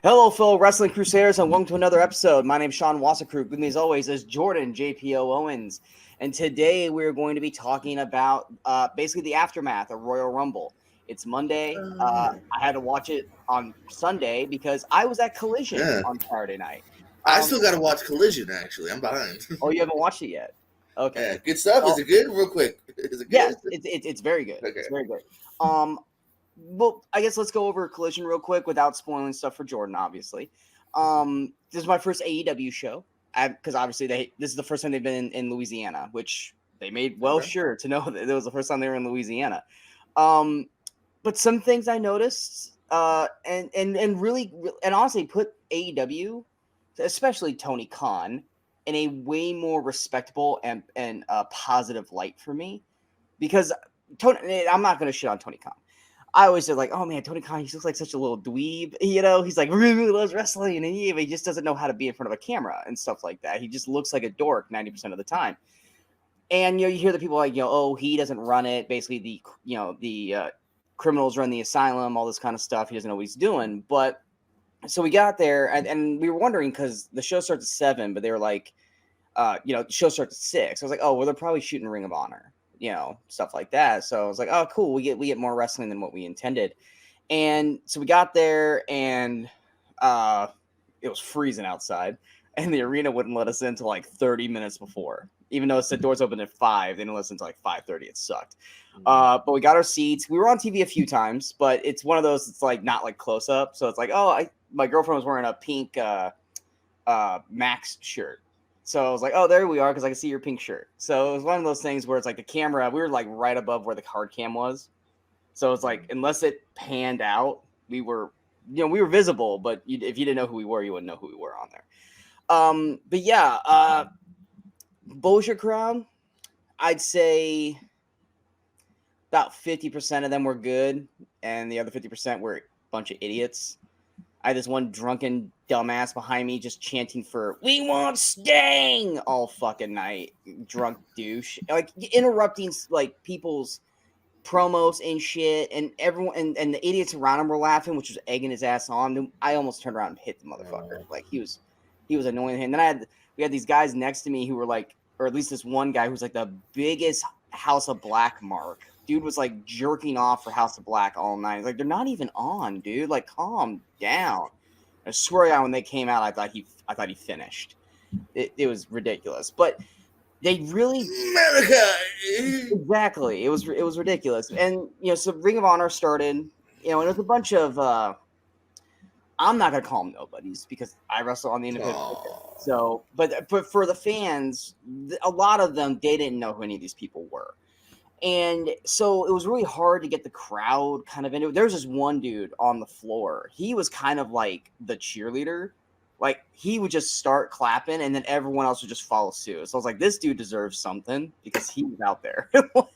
Hello, fellow wrestling crusaders, and welcome to another episode. My name is Sean Wasserkrug. With me, as always, is Jordan JPO Owens, and today we're going to be talking about basically the aftermath of Royal Rumble. It's Monday. I had to watch it on Sunday because I was at Collision Yeah. on Saturday night. I still got to watch Collision, actually. I'm behind. Oh, you haven't watched it yet? Okay. Yeah, good stuff. Is it good? Real quick. Is it Yes, good? it's very good. Okay. It's very good. Well, I guess let's go over Collision real quick without spoiling stuff for Jordan, obviously. This is my first AEW show because obviously this is the first time they've been in Louisiana, which they made sure to know that it was the first time they were in Louisiana. But some things I noticed, and really, and honestly, put AEW, especially Tony Khan, in a way more respectable and positive light for me, because Tony, I'm not going to shit on Tony Khan. I always said, like, oh man, Tony Khan, he looks like such a little dweeb, you know? He's like, really loves wrestling, and he just doesn't know how to be in front of a camera and stuff like that. He just looks like a dork 90% of the time. And, you hear the people like, oh, he doesn't run it. Basically, the criminals run the asylum, all this kind of stuff. He doesn't know what he's doing. But so we got there, and we were wondering because the show starts at 7, but they were like, the show starts at 6. I was like, oh, well, they're probably shooting Ring of Honor. Stuff like that. So I was like, oh, cool. We get more wrestling than what we intended. And so we got there, and it was freezing outside, and the arena wouldn't let us in until like 30 minutes before. Even though it said doors open at 5, they didn't let us until like 5:30. It sucked. But we got our seats. We were on TV a few times, but it's one of those. It's like not like close up. So it's like, oh, my girlfriend was wearing a pink Max shirt. So I was like, oh, there we are, because I can see your pink shirt. So it was one of those things where it's like the camera, we were like right above where the hard cam was. So it's like, unless it panned out, we were visible, but if you didn't know who we were, you wouldn't know who we were on there. But yeah, Bossier crowd, I'd say about 50% of them were good, and the other 50% were a bunch of idiots. I had this one drunken dumbass behind me just chanting for "We want Sting" all fucking night. Drunk douche, like interrupting like people's promos and shit, and everyone and the idiots around him were laughing, which was egging his ass on. I almost turned around and hit the motherfucker. Like he was annoying him. Then we had these guys next to me who were like, or at least this one guy who's like the biggest House of Black mark. Dude was like jerking off for House of Black all night. He's like, they're not even on, dude. Like, calm down. I swear, when they came out, I thought he finished. It was ridiculous, but they really America. Exactly. It was ridiculous, and so Ring of Honor started. And it was a bunch of. I'm not gonna call them nobodies because I wrestle on the independent circuit. So, but for the fans, a lot of them, they didn't know who any of these people were. And so it was really hard to get the crowd kind of into it. There was this one dude on the floor. He was kind of like the cheerleader. Like, he would just start clapping, and then everyone else would just follow suit. So I was like, this dude deserves something because he was out there,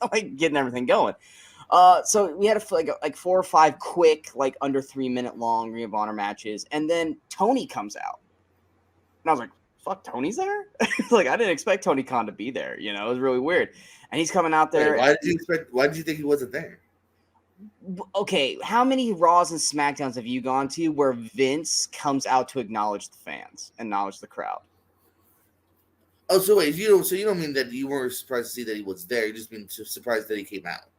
like, getting everything going. So we had like 4 or 5 quick, like, under 3-minute long Ring of Honor matches. And then Tony comes out. And I was like, fuck, Tony's there? Like, I didn't expect Tony Khan to be there. It was really weird. And he's coming out there. Wait, why did you think he wasn't there? Okay, how many Raws and SmackDowns have you gone to where Vince comes out to acknowledge the fans, acknowledge the crowd? Oh, so wait, you don't mean that you weren't surprised to see that he was there? You just mean surprised that he came out.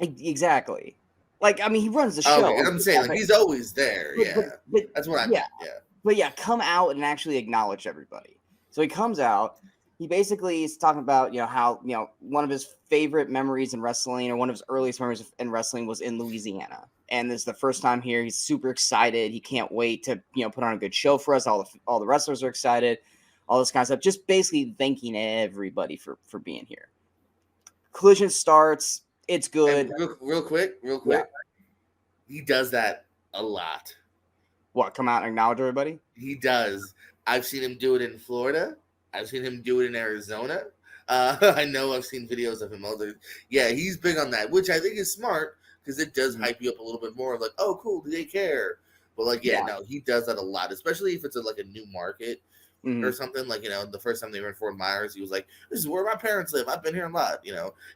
Exactly. Like, I mean, he runs the show. Okay, I'm saying, like, he's always there. But that's what I meant. Yeah. But yeah, come out and actually acknowledge everybody. So he comes out. He basically is talking about, how, one of his favorite memories in wrestling, or one of his earliest memories in wrestling, was in Louisiana. And this is the first time here. He's super excited. He can't wait to, put on a good show for us. All the wrestlers are excited, all this kind of stuff. Just basically thanking everybody for being here. Collision starts. It's good. Real quick. Yeah. He does that a lot. What, come out and acknowledge everybody? He does. I've seen him do it in Florida. I've seen him do it in Arizona. I know I've seen videos of him. Yeah, he's big on that, which I think is smart because it does hype you up a little bit more. Like, oh, cool, do they care? But like, no, he does that a lot, especially if it's like a new market or something. Like, the first time they were in Fort Myers, he was like, "This is where my parents live. I've been here a lot."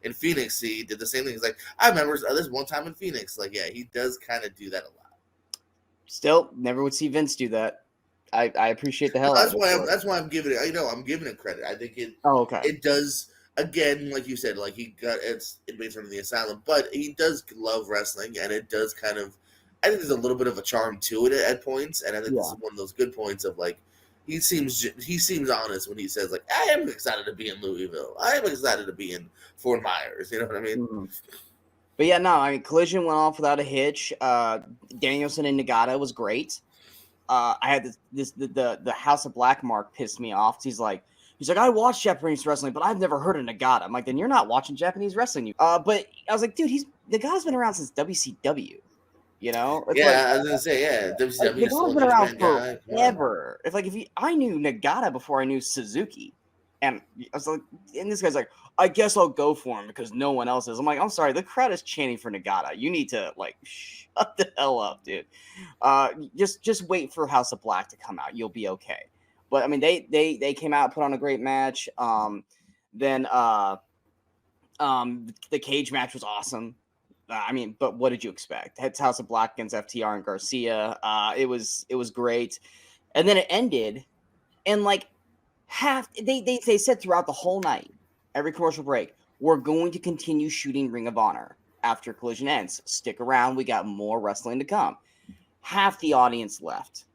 In Phoenix, he did the same thing. He's like, "I remember this one time in Phoenix." Like, yeah, he does kind of do that a lot. Still, never would see Vince do that. I appreciate the hell out of it. That's why I'm giving it. I'm giving it credit. I think Oh, okay. it does, again, like you said, like he got it made from the asylum, but he does love wrestling, and it does kind of. I think there's a little bit of a charm to it at points, and I think this is one of those good points of like he seems honest when he says like I am excited to be in Louisville. I am excited to be in Fort Myers. You know what I mean? Mm-hmm. But yeah, no, I mean Collision went off without a hitch. Danielson and Nagata was great. I had the House of Black mark pissed me off. He's like I watch Japanese wrestling, but I've never heard of Nagata. I'm like, then you're not watching Japanese wrestling. But I was like, dude, Nagata's been around since WCW. You know? It's I was gonna say, WCW is Nagata's been around forever. It's like I knew Nagata before I knew Suzuki, and I was like, and this guy's like, I guess I'll go for him because no one else is. I'm like, I'm sorry, the crowd is chanting for Nagata. You need to like shut the hell up, dude. Just wait for House of Black to come out. You'll be okay. But I mean, they came out, put on a great match. Then the cage match was awesome. I mean, but what did you expect? It's House of Black against FTR and Garcia. It was great, and then it ended, and like they said throughout the whole night, every commercial break, we're going to continue shooting Ring of Honor after Collision ends. Stick around, we got more wrestling to come. Half the audience left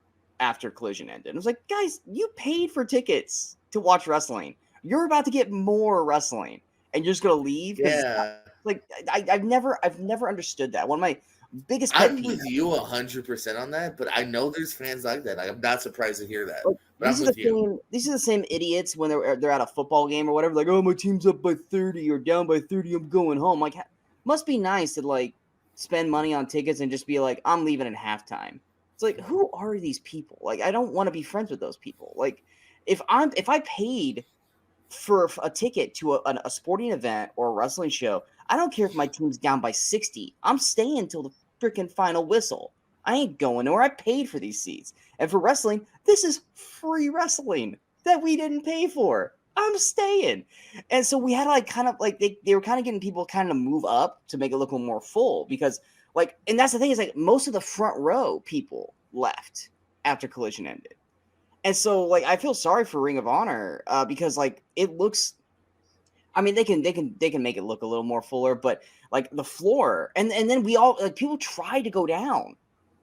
after Collision ended. It was like, guys, you paid for tickets to watch wrestling. You're about to get more wrestling, and you're just gonna leave? Yeah. Like I've never understood that. One of my biggest pet I'm with you 100% on that, but I know there's fans like that. I'm not surprised to hear that. Like, but I'm with you. These are the same idiots when they're at a football game or whatever. Like, oh, my team's up by 30 or down by 30. I'm going home. Like, must be nice to like spend money on tickets and just be like, I'm leaving at halftime. It's like, who are these people? Like, I don't want to be friends with those people. Like, if I paid for a ticket to a sporting event or a wrestling show, I don't care if my team's down by 60. I'm staying until the freaking final whistle. I ain't going nowhere. I paid for these seats. And for wrestling, this is free wrestling that we didn't pay for. I'm staying. And so we had to like kind of like they were kind of getting people kind of move up to make it look a little more full because like, and that's the thing is like most of the front row people left after Collision ended. And so like I feel sorry for Ring of Honor because like it looks, I mean, they can make it look a little more fuller, but like the floor, and then we all like people try to go down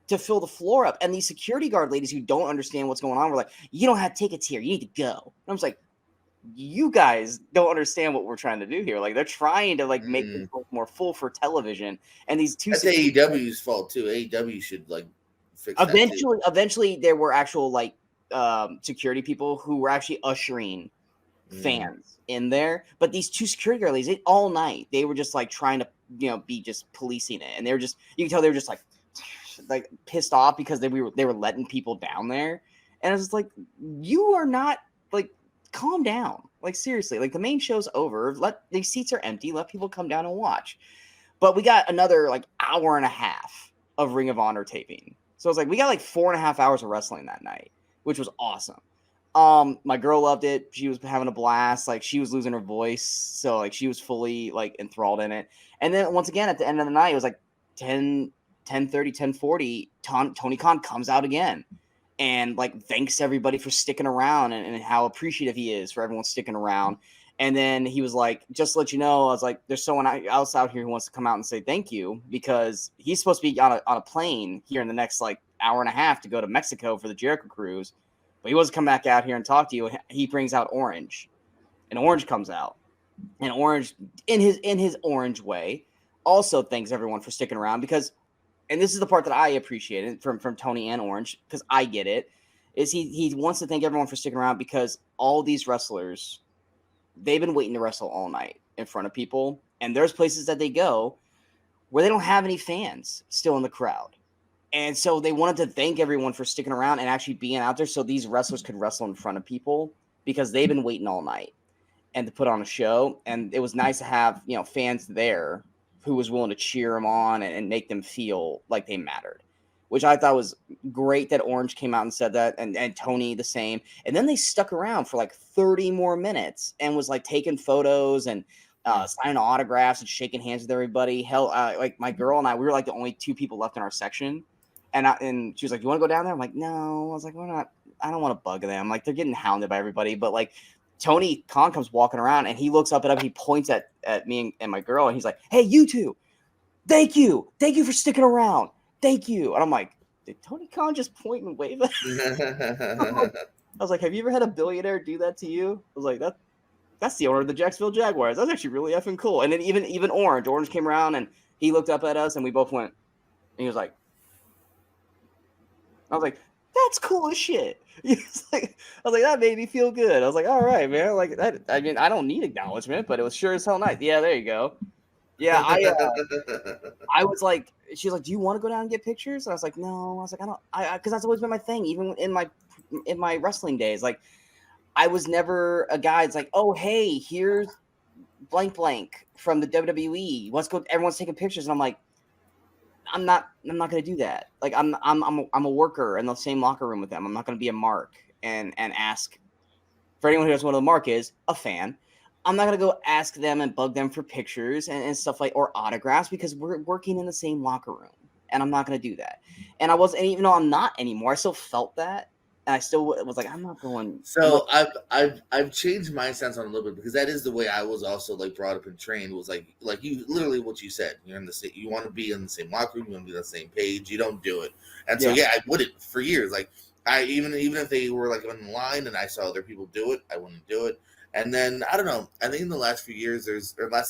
to fill the floor up, and these security guard ladies who don't understand what's going on were like, "You don't have tickets here. You need to go." And I was like, "You guys don't understand what we're trying to do here. Like they're trying to like make this look more full for television, and these two. That's AEW's fault too. AEW should like fix eventually. That too. Eventually, there were actual like security people who were actually ushering fans in there, but these two security guards all night they were just like trying to be just policing it, and they were just, you can tell they were just like pissed off because they were letting people down there, and I was just like, you are not like, calm down, like seriously, like the main show's over, let these seats are empty, let people come down and watch. But we got another like hour and a half of Ring of Honor taping, so it's like we got like 4.5 hours of wrestling that night, which was awesome. My girl loved it. She was having a blast. Like she was losing her voice. So like she was fully like enthralled in it. And then once again, at the end of the night, it was like 10:30, 10:40, Tony Khan comes out again and like thanks everybody for sticking around and how appreciative he is for everyone sticking around. And then he was like, just to let you know, I was like, there's someone else out here who wants to come out and say thank you, because he's supposed to be on a plane here in the next like hour and a half to go to Mexico for the Jericho cruise. But he wants to come back out here and talk to you. He brings out Orange, and Orange comes out, and Orange, in his Orange way, also thanks everyone for sticking around because, and this is the part that I appreciated from Tony and Orange, because I get it, is he wants to thank everyone for sticking around because all these wrestlers, they've been waiting to wrestle all night in front of people, and there's places that they go where they don't have any fans still in the crowd. And so they wanted to thank everyone for sticking around and actually being out there so these wrestlers could wrestle in front of people because they've been waiting all night and to put on a show. And it was nice to have, fans there who was willing to cheer them on and make them feel like they mattered, which I thought was great that Orange came out and said that, and Tony the same. And then they stuck around for like 30 more minutes and was like taking photos and signing autographs and shaking hands with everybody. Hell, like my girl and I, we were like the only two people left in our section. And she was like, "You want to go down there?" I'm like, "No." I was like, "We're not. I don't want to bug them. Like they're getting hounded by everybody." But like Tony Khan comes walking around and he looks up and up. He points at me and my girl and he's like, "Hey, you two, thank you for sticking around. Thank you." And I'm like, "Did Tony Khan just point and wave at?" I was like, "Have you ever had a billionaire do that to you?" I was like, That's the owner of the Jacksonville Jaguars. That's actually really effing cool." And then even Orange came around and he looked up at us and we both went. And he was like, I was like, "That's cool as shit." He was like, I was like, "That made me feel good." I was like, "All right, man." Like that. I mean, I don't need acknowledgement, but it was sure as hell nice. Yeah, there you go. Yeah, I was like, she was like, "Do you want to go down and get pictures?" And I was like, "No." I was like, "I don't." Because that's always been my thing, even in my wrestling days. Like, I was never a guy. It's like, "Oh, hey, here's blank blank from the WWE. Let's go." Everyone's taking pictures, and I'm like, I'm not gonna do that. Like I'm a worker in the same locker room with them. I'm not gonna be a mark and ask for anyone who doesn't know what a mark is, a fan. I'm not gonna go ask them and bug them for pictures and stuff like or autographs because we're working in the same locker room. And I'm not gonna do that. And I wasn't, even though I'm not anymore, I still felt that. And I still was like, I'm not going. So I've changed my sense on it a little bit because that is the way I was also like brought up and trained, was like you literally what you said. You're in the same, you want to be in the same locker room, you want to be on the same page. You don't do it, and so Yeah. I wouldn't for years. Like I even if they were like in line and I saw other people do it, I wouldn't do it. And then I don't know. I think in the last few years,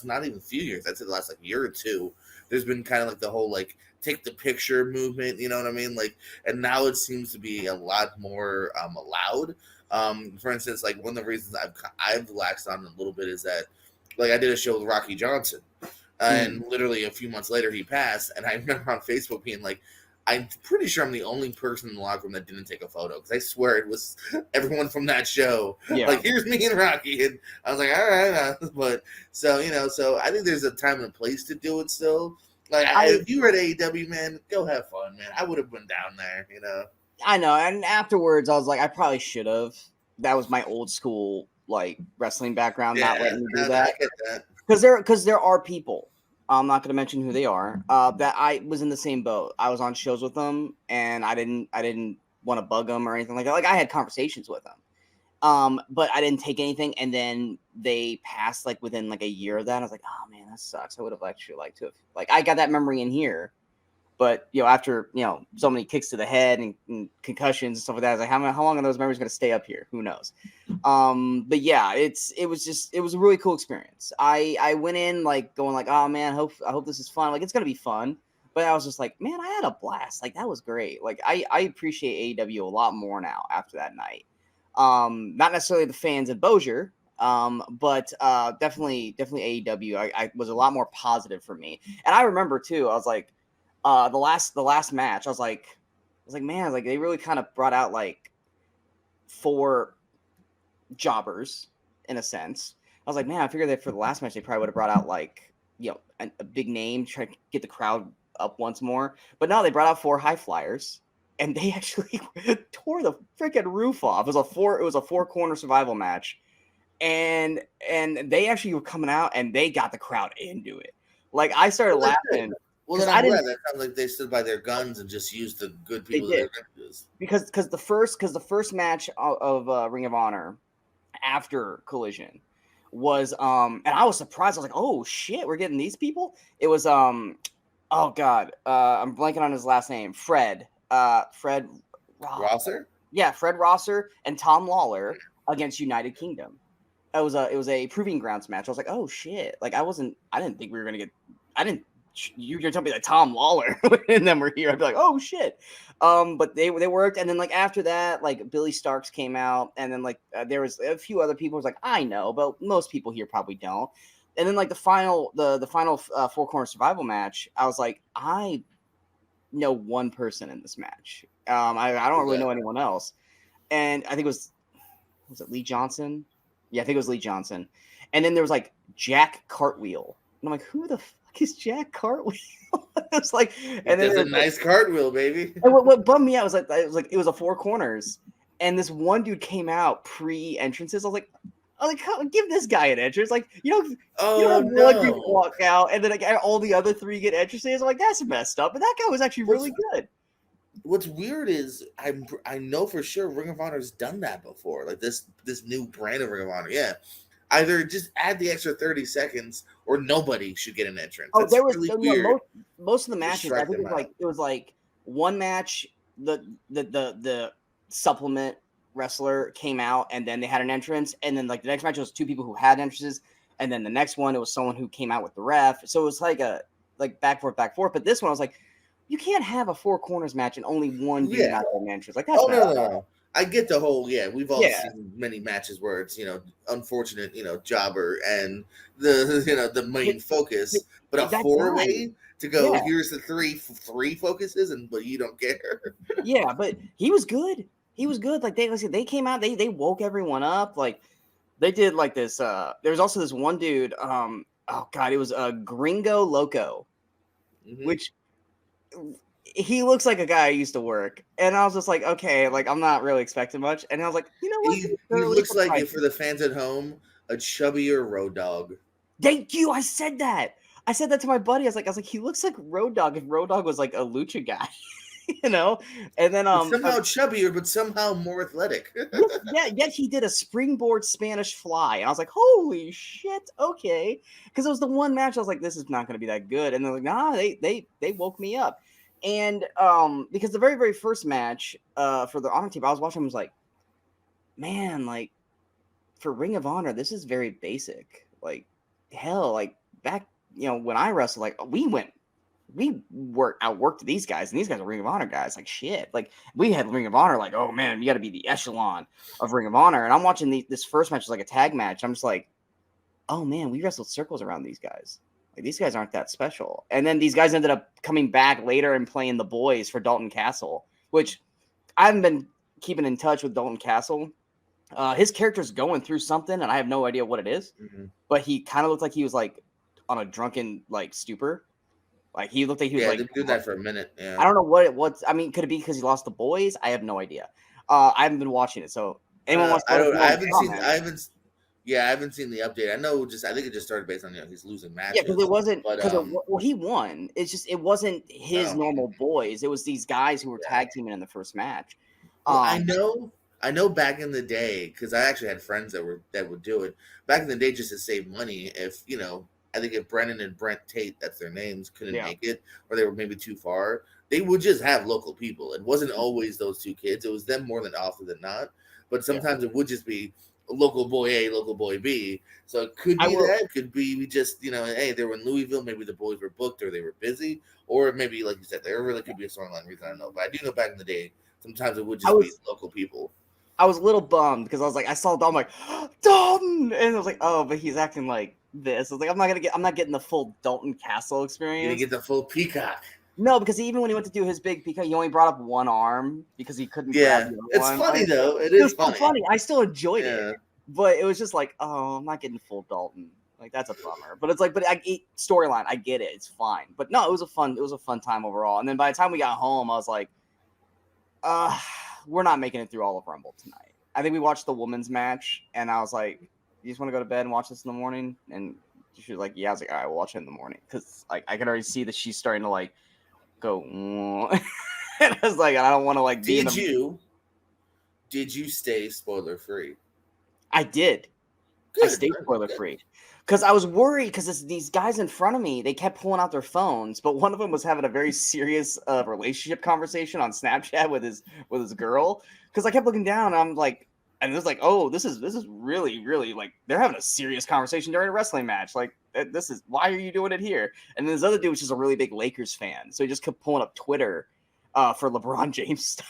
not even a few years. I'd say the last like year or two, there's been kind of like the whole like take the picture movement. You know what I mean? Like, and now it seems to be a lot more allowed. For instance, like one of the reasons I've laxed on a little bit is that, like, I did a show with Rocky Johnson, and literally a few months later he passed, and I remember on Facebook being like, I'm pretty sure I'm the only person in the locker room that didn't take a photo because I swear it was everyone from that show. Yeah. Like, here's me and Rocky, and I was like, all right, but so so I think there's a time and a place to do it still. Like, if you were at AEW, man, go have fun, man. I would have been down there, you know. I know, and afterwards I was like, I probably should have. That was my old school like wrestling background, not letting me do that. I get that. Because there are people, I'm not going to mention who they are, that I was in the same boat. I was on shows with them, and I didn't want to bug them or anything like that. Like I had conversations with them, but I didn't take anything. And then they passed like within like a year of that. I was like, oh man, that sucks. I would have actually liked to have, like, I got that memory in here. But after so many kicks to the head and concussions and stuff like that, I was like, how long are those memories going to stay up here? Who knows? But yeah, it was a really cool experience. I went in like going like, oh man, I hope this is fun. Like it's going to be fun. But I was just like, man, I had a blast. Like that was great. Like I appreciate AEW a lot more now after that night. Not necessarily the fans of Bozier, but definitely AEW. I was a lot more positive for me. And I remember too, I was like, the last match, I was like, man, like they really kind of brought out like 4 jobbers in a sense. I was like, man, I figured that for the last match they probably would have brought out like a big name, try to get the crowd up once more. But no, they brought out 4 high flyers, and they actually tore the freaking roof off. It was a 4-corner survival match, and they actually were coming out and they got the crowd into it. Like I started laughing. Well, then I'm glad that sounds like they stood by their guns and just used the good people that they're going to use. Because the first match of Ring of Honor after Collision was and I was surprised. I was like, oh shit, we're getting these people. It was oh god, I'm blanking on his last name. Fred Rosser. Yeah, Fred Rosser and Tom Lawler against United Kingdom. It was a proving grounds match. I was like, oh shit, like I didn't think we were gonna get. You're telling me that Tom Lawler and them were here. I'd be like, oh shit. But they worked, and then like after that, like Billy Starks came out, and then like there was a few other people. Was like, I know, but most people here probably don't. And then like the final 4-corner survival match, I was like, I know one person in this match. I don't really know anyone else, and I think was it Lee Johnson? Yeah, I think it was Lee Johnson. And then there was like Jack Cartwheel, and I'm like, who the is Jack Cartwheel? It's like, and then it's a nice cartwheel, baby. And what bummed me out was it was a 4 corners, and this one dude came out pre-entrances. I was like, give this guy an entrance. Like you don't let you walk out, and then like all the other 3 get entrances. I'm like, that's messed up. But that guy was actually really good. what's weird is I know for sure Ring of Honor's done that before. Like this new brand of Ring of Honor. Yeah. Either just add the extra 30 seconds or nobody should get an entrance. Oh, That's there was really no weird most of the to matches. I strike think them out. it was like one match. The supplement wrestler came out, and then they had an entrance, and then like the next match was two people who had entrances, and then the next one it was someone who came out with the ref. So it was like a like back forth, back forth. But this one I was like, you can't have a four corners match and only one dude Yeah. not get an entrance. Like that's Oh messed no. up. I get the whole we've all Yeah, seen many matches where it's unfortunate jobber and the the but, main focus, but a but that four guy. way to go. Yeah, Here's the three focuses, and but you don't care. yeah, but he was good. He was good. Like they came out, they woke everyone up. Like they did like this. There was also this one dude. Oh god, it was a Gringo Loco, Hmm. which he looks like a guy I used to work. And I was just like, okay, like I'm not really expecting much. And I was like, you know what? He looks like for the fans at home a chubbier road dog. Thank you. I said that. I said that to my buddy. I was like, he looks like Road Dog if Road Dog was like a lucha guy, you know. And then But somehow chubbier, but somehow more athletic. yet he did a springboard Spanish fly, and I was like, "Holy shit!" Okay, because it was the one match I was like, "This is not going to be that good," and they're like, "Nah, they woke me up," and because the very first match for the Honor Team I was watching was like, man, like for Ring of Honor, this is very basic. Like hell, like back when I wrestled, like we outworked these guys, and these guys are Ring of Honor guys. Like shit, like we had Ring of Honor. Like, oh man, you got to be the echelon of Ring of Honor. And I'm watching this first match was like a tag match. I'm just like, oh man, we wrestled circles around these guys. Like these guys aren't that special. And then these guys ended up coming back later and playing the boys for Dalton Castle, which I haven't been keeping in touch with Dalton Castle. His character's going through something, and I have no idea what it is. Mhm. But he kind of looked like he was like on a drunken like stupor. Like he looked like he was Yeah, like they've been doing that for a minute. I Yeah. don't know what's. I mean, could it be because he lost the boys? I have no idea. I haven't been watching it, so anyone wants to I let us don't. know I in the haven't seen. comments. Yeah, I haven't seen the update. I know. I think it just started based on he's losing Yeah, because it matches. wasn't But well he won. It's just it wasn't his no. normal boys. It was these guys who were Yeah. tag teaming in the first match. Well, I Um, know. I know back in the day because I actually had friends that would do it back in the day just to save money. If I think if Brennan and Brent Tate, that's their names, couldn't yeah, make it or they were maybe too far, they would just have local people. It wasn't always those two kids. It was them more than often than not. But yeah. sometimes it would just be local boy A, local boy B. So it could I be will. that. It could be we just hey, they were in Louisville. Maybe the boys were booked or they were busy, or maybe like you said, there really could be a storyline reason. I don't know, but I do know back in the day, sometimes it would I just be was. local people. I was a little bummed because I was like, I saw Dalton, I'm like Dalton, and I was like, oh, but he's acting like this. I was like, I'm not getting the full Dalton Castle You didn't experience. get the full peacock. No, because even when he went to do his big peacock, he only brought up one arm because he couldn't grab Yeah, the other it's one. funny though. It It is was still funny. funny. I still enjoyed it, Yeah. but it was just like, oh, I'm not getting full Dalton. Like that's a bummer. But it's like, storyline, I get it. It's fine. But no, it was a fun time overall. And then by the time we got home, I was like, uh, we're not making it through all of Rumble tonight. I think we watched the women's match, and I was like, you just want to go to bed and watch this in the morning? And she was like, yeah. I was like, all right, we'll watch it in the morning because like I can already see that she's starting to like go. And I was like, I don't want to like be in Did the. you stay spoiler free? I did. I Good. stayed spoiler free because I was worried because these guys in front of me, they kept pulling out their phones, but one of them was having a very serious relationship conversation on Snapchat with his girl. Because I kept looking down, and I'm like, and it was like, oh, this is really really like they're having a serious conversation during a wrestling match. Like this is why are you doing it here? And then this other dude was just a really big Lakers fan, so he just kept pulling up Twitter for LeBron James stuff.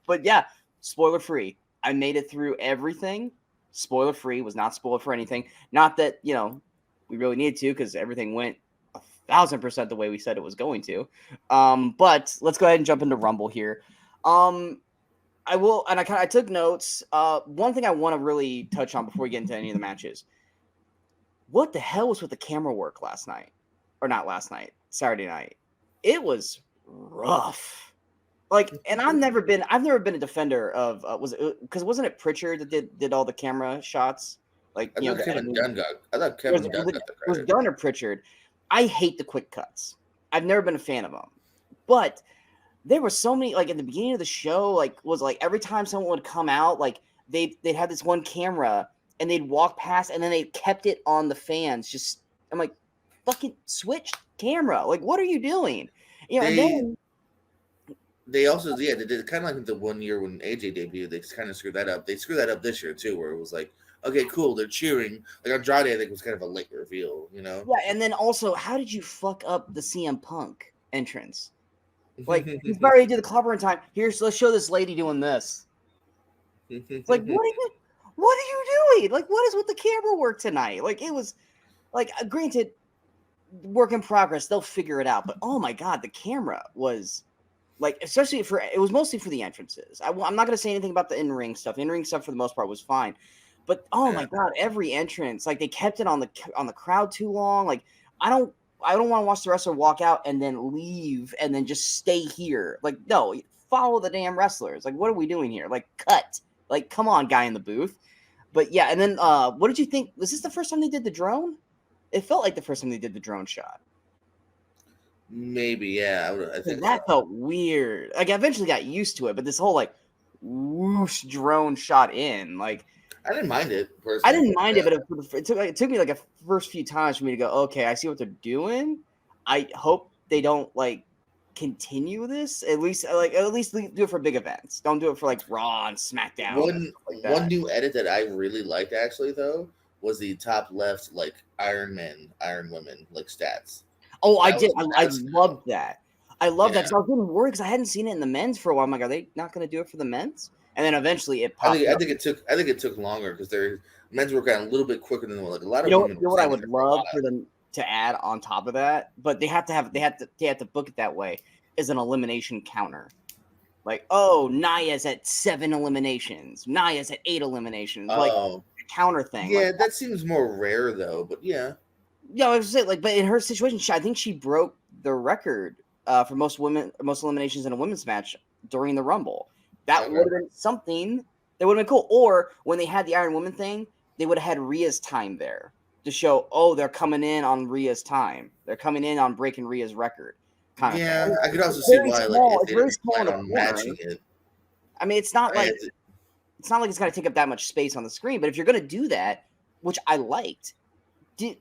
But yeah, spoiler free. I made it through everything. Spoiler free, was not spoiled for anything. Not that, we really needed to because everything went 1,000% the way we said it was going to. But let's go ahead and jump into Rumble here. I will, and I took notes. One thing I want to really touch on before we get into any of the matches. What the hell was with the camera work last night? Or not last night, Saturday night. It was rough. Like, and I've never been a defender of was it because wasn't it Pritchard that did all the camera shots? Like, I thought the Kevin editing? Dunn got. I thought Was, Kevin was Dunn it got the was credit. Dunn or Pritchard? I hate the quick cuts. I've never been a fan of them, but there were so many, like, in the beginning of the show, like, was like every time someone would come out, like they'd have this one camera and they'd walk past and then they kept it on the fans. Just I'm like, fucking switch camera. Like, what are you doing? You know, and They then they also they did kind of like the one year when AJ debuted. They kind of screwed that up. They screwed that up this year too, where it was like, okay, cool, they're cheering. Like Andrade, I think was kind of a late reveal, you know. yeah, and then also, how did you fuck up the CM Punk entrance? Like, he's already did the clobber in time. Let's show this lady doing this. It's like, what are you doing? Like, what is with the camera work tonight? Like, it was like, granted, work in progress. They'll figure it out. But oh my god, the camera was like, especially it was mostly for the entrances. I'm not gonna say anything about the in-ring stuff. In-ring stuff for the most part was fine. But oh my god, every entrance, like they kept it on the crowd too long. Like I don't want to watch the wrestler walk out and then leave and then just stay here. Like no, follow the damn wrestlers. Like what are we doing here? Like cut. Like come on, guy in the booth. But yeah, and then what did you think? Was this the first time they did the drone? It felt like the first time they did the drone shot. Maybe, yeah. I think That felt weird. Like I eventually got used to it, but this whole like whoosh drone shot in, like I didn't mind it personally. I didn't mind it, but it took me like a first few times for me to go, okay, I see what they're doing. I hope they don't like continue this. At least do it for big events. Don't do it for like Raw and SmackDown. One new edit that I really liked actually though was the top left like Iron Women like stats. Oh, I did. I loved that. I love that because I was getting worried because I hadn't seen it in the men's for a while. I'm like, are they not going to do it for the men's? And then eventually it popped. I think it took longer because their men's work got a little bit quicker than like a lot of women. You know what I would love for them to add on top of that, but they have to book it that way, is an elimination counter. Like, oh, Naya's at 7 eliminations. Naya's at 8 eliminations. Like a counter thing. Yeah, like, that seems more rare though, but yeah. Yeah, I was saying, like, but in her situation, I think she broke the record for most eliminations in a women's match during the Rumble. That would have been something that would have been cool. Or when they had the Iron Woman thing, they would have had Rhea's time there to show, oh, they're coming in on Rhea's time. They're coming in on breaking Rhea's record. Yeah, I could also see why like it's very small on matching it. I mean, it's not like it's going to take up that much space on the screen. But if you're going to do that, which I liked, do it.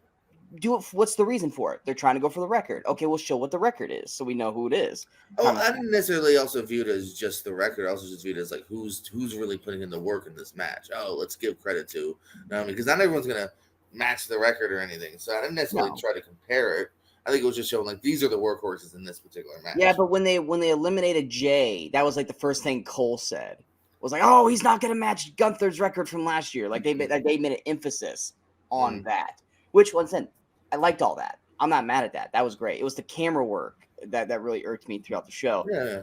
What's the reason for it? They're trying to go for the record. Okay, we'll show what the record is so we know who it is. I didn't necessarily also view it as just the record. I also just viewed it as like who's really putting in the work in this match. Oh, let's give credit to. You know what I mean? Because not everyone's gonna match the record or anything. So I didn't necessarily try to compare it. I think it was just showing like these are the workhorses in this particular match. Yeah, but when they eliminated Jay, that was like the first thing Cole said. Was like, oh, he's not gonna match Gunther's record from last year. Like they made an emphasis on that. Which once again, I liked all that. I'm not mad at that. That was great. It was the camera work that really irked me throughout the show. Yeah.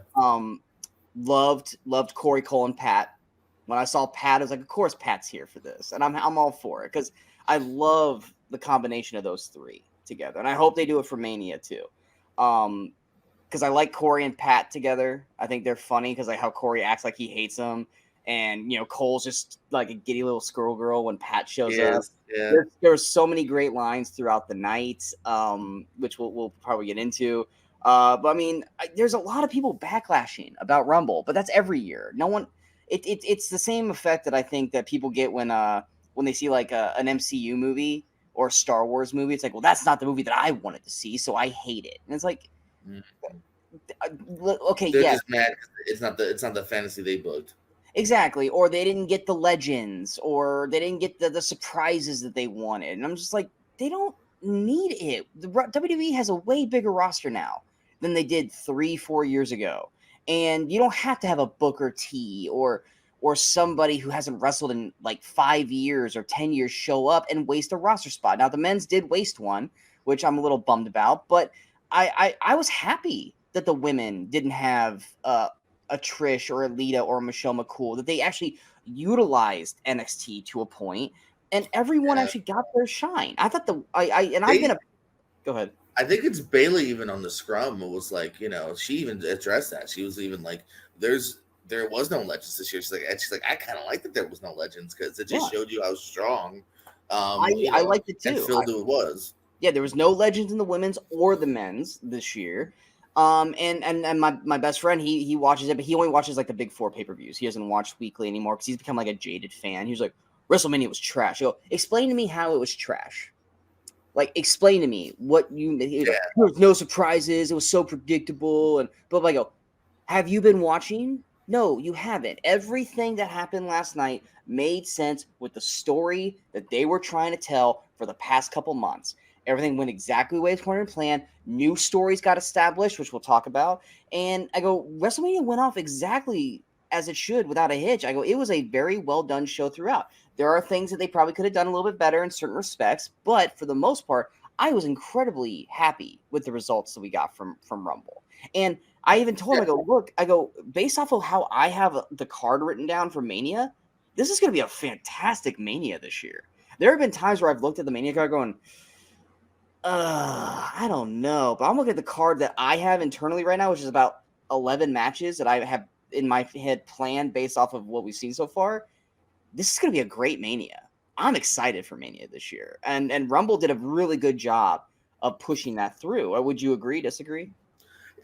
Loved Corey, Cole, and Pat. When I saw Pat, I was like, of course Pat's here for this, and I'm all for it because I love the combination of those three together, and I hope they do it for Mania too. Because I like Corey and Pat together. I think they're funny because like how Corey acts like he hates them. And, Cole's just like a giddy little squirrel girl when Pat shows up. Yeah. There's so many great lines throughout the night, which we'll probably get into. But I mean, there's a lot of people backlashing about Rumble, but that's every year. No one, it's the same effect that I think that people get when they see like an MCU movie or a Star Wars movie. It's like, well, that's not the movie that I wanted to see, so I hate it. And it's like, okay, they're just mad because it's not the fantasy they booked. Exactly, or they didn't get the legends, or they didn't get the surprises that they wanted. And I'm just like, they don't need it. The WWE has a way bigger roster now than they did 3-4 years ago. And you don't have to have a Booker T or somebody who hasn't wrestled in like 5 years or 10 years show up and waste a roster spot. Now, the men's did waste one, which I'm a little bummed about, but I was happy that the women didn't have a Trish or a Lita or a Michelle McCool, that they actually utilized NXT to a point, and everyone actually got their shine. I thought go ahead. I think it's Bayley even on the scrum. It was like, she even addressed that. She was even like, there was no legends this year. She's like, I kind of like that there was no legends because it just showed you how strong. I liked it too. And filled it was. Yeah, there was no legends in the women's or the men's this year. And my best friend, he watches it, but he only watches like the big four pay-per-views. He doesn't watch weekly anymore because he's become like a jaded fan. He was like, WrestleMania was trash. I go, explain to me how it was trash. Like, explain to me what you. He was like, Yeah. there was no surprises. It was so predictable and blah blah. I go, have you been watching? No, you haven't. Everything that happened last night made sense with the story that they were trying to tell for the past couple months. Everything went exactly the way it's going to plan. New stories got established, which we'll talk about. And I go, WrestleMania went off exactly as it should without a hitch. I go, it was a very well done show throughout. There are things that they probably could have done a little bit better in certain respects, but for the most part, I was incredibly happy with the results that we got from Rumble. And I even told him, I go, look, I go, based off of how I have the card written down for Mania, this is going to be a fantastic Mania this year. There have been times where I've looked at the Mania card going, I don't know. But I'm looking at the card that I have internally right now, which is about 11 matches that I have in my head planned based off of what we've seen so far. This is going to be a great Mania. I'm excited for Mania this year. And Rumble did a really good job of pushing that through. Or would you agree, disagree?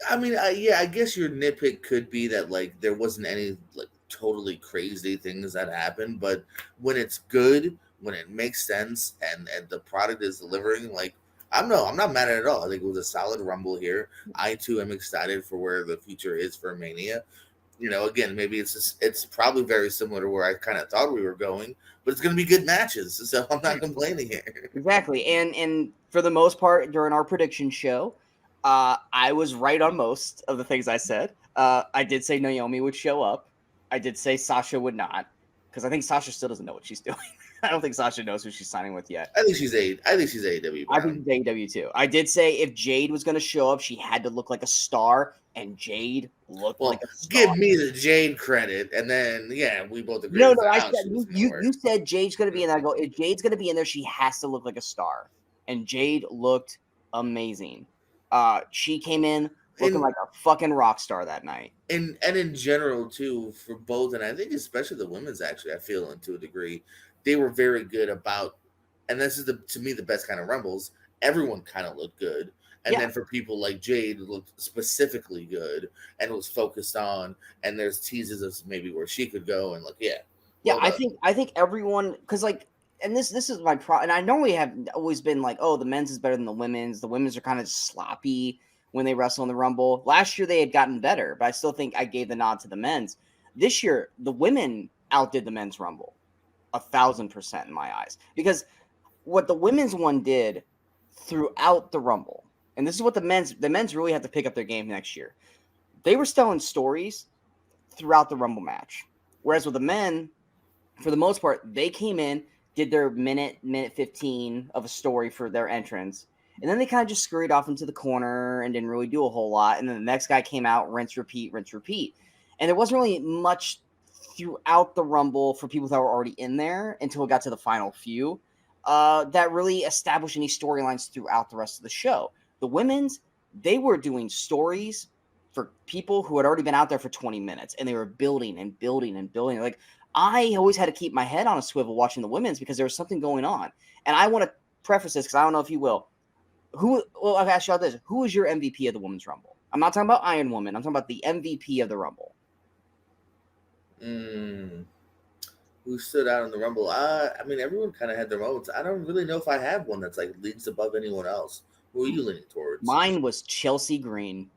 I mean, yeah, I guess your nitpick could be that like there wasn't any like totally crazy things that happened, but when it's good, when it makes sense, and the product is delivering, like I'm not mad at it all. I think it was a solid Rumble here. I too am excited for where the future is for Mania. Again, maybe it's probably very similar to where I kind of thought we were going, but it's going to be good matches, so I'm not complaining here. Exactly. And for the most part, during our prediction show, I was right on most of the things I said. I did say Naomi would show up. I did say Sasha would not, because I think Sasha still doesn't know what she's doing. I don't think Sasha knows who she's signing with yet. I think she's AEW I think bound. she's AEW too. I did say if Jade was going to show up, she had to look like a star, and Jade looked like Well, a star. give me the Jade credit, and then yeah, we both agree No, as no, to I how said she was going to you work. you said Jade's going to be in there. I go, if Jade's going to be in there, she has to look like a star, and Jade looked amazing. She came in looking And like a fucking rock star that night. and in general too, for both, and I think especially the women's, actually, I feel, and to a degree, they were very good about, and this is to me the best kind of rumbles. Everyone kind of looked good, and Yeah, then for people like Jade, it looked specifically good and was focused on, and there's teases of maybe where she could go, and like, yeah, yeah. well I done. think everyone, because like, and this is my pro. And I normally have always been like, oh, the men's is better than the women's. The women's are kind of sloppy when they wrestle in the Rumble. Last year they had gotten better, but I still think I gave the nod to the men's. This year the women outdid the men's Rumble 1,000% in my eyes, because what the women's one did throughout the Rumble, and this is what the men's really have to pick up their game next year. They were telling stories throughout the Rumble match, whereas with the men, for the most part, they came in, did their minute 15 of a story for their entrance, and then they kind of just scurried off into the corner and didn't really do a whole lot. And then the next guy came out, rinse, repeat, rinse, repeat. And there wasn't really much throughout the Rumble for people that were already in there until it got to the final few that really established any storylines throughout the rest of the show. The women's, they were doing stories for people who had already been out there for 20 minutes, and they were building and building and building. Like, I always had to keep my head on a swivel watching the women's because there was something going on. And I want to preface this because I don't know if you will. I've asked y'all this. Who is your MVP of the Women's Rumble? I'm not talking about Iron Woman. I'm talking about the MVP of the Rumble. Mm, who stood out in the Rumble? I mean, everyone kind of had their moments. I don't really know if I have one that's like leagues above anyone else. Who are you leaning towards? Mine was Chelsea Green.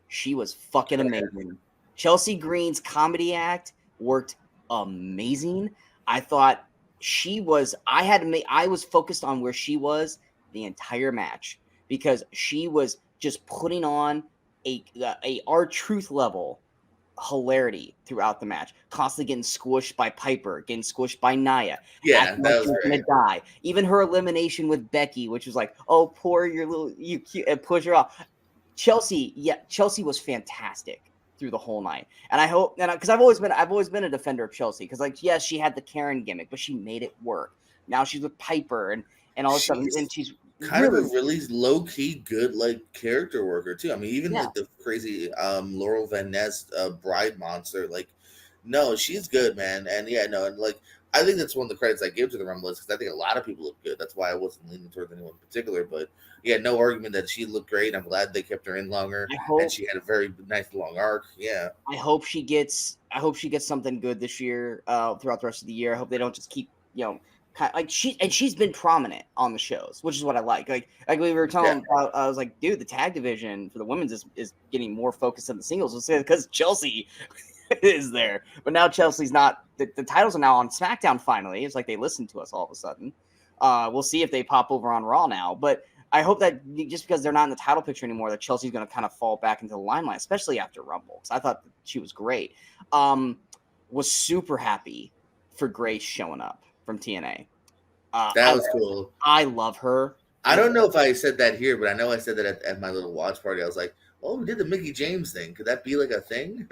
She was fucking amazing. Chelsea Green's comedy act worked amazing. I thought she was. I was focused on where she was the entire match because she was just putting on a R-Truth level hilarity throughout the match. Constantly getting squished by Piper, getting squished by Nia, Yeah, acting like that she was was great. gonna die. Even her elimination with Becky, which was like, "Oh, poor your little you cute," and push her off. Chelsea was fantastic through the whole night, and I hope, and because I've always been a defender of Chelsea because, like, yes, she had the Karen gimmick, but she made it work. Now she's with Piper and all this stuff, and She's she's kind of a really, really low key good like character worker too. I mean, even yeah. like the crazy Laurel Van Ness bride monster, like no, she's good, man. And yeah, no, and like I think that's one of the credits I give to the Rumble because I think a lot of people look good. That's why I wasn't leaning towards anyone in particular. But yeah, no argument that she looked great. I'm glad they kept her in longer, I and hope she had a very nice long arc. Yeah, I hope she gets something good this year. Throughout the rest of the year. I hope they don't just keep like she's been prominent on the shows, which is what I like. Like we were yeah. telling, I was like, dude, the tag division for the women's is getting more focused than the singles. Because Chelsea is there, but now Chelsea's not. The titles are now on SmackDown. Finally, it's like they listened to us all of a sudden. We'll see if they pop over on Raw now, but I hope that just because they're not in the title picture anymore, that Chelsea's going to kind of fall back into the limelight, especially after Rumble. Because I thought that she was great. Was super happy for Grace showing up from TNA. That was cool. I love her. I don't know if I said that here, but I know I said that at my little watch party. I was like, "Oh, we did the Mickey James thing. Could that be like a thing?"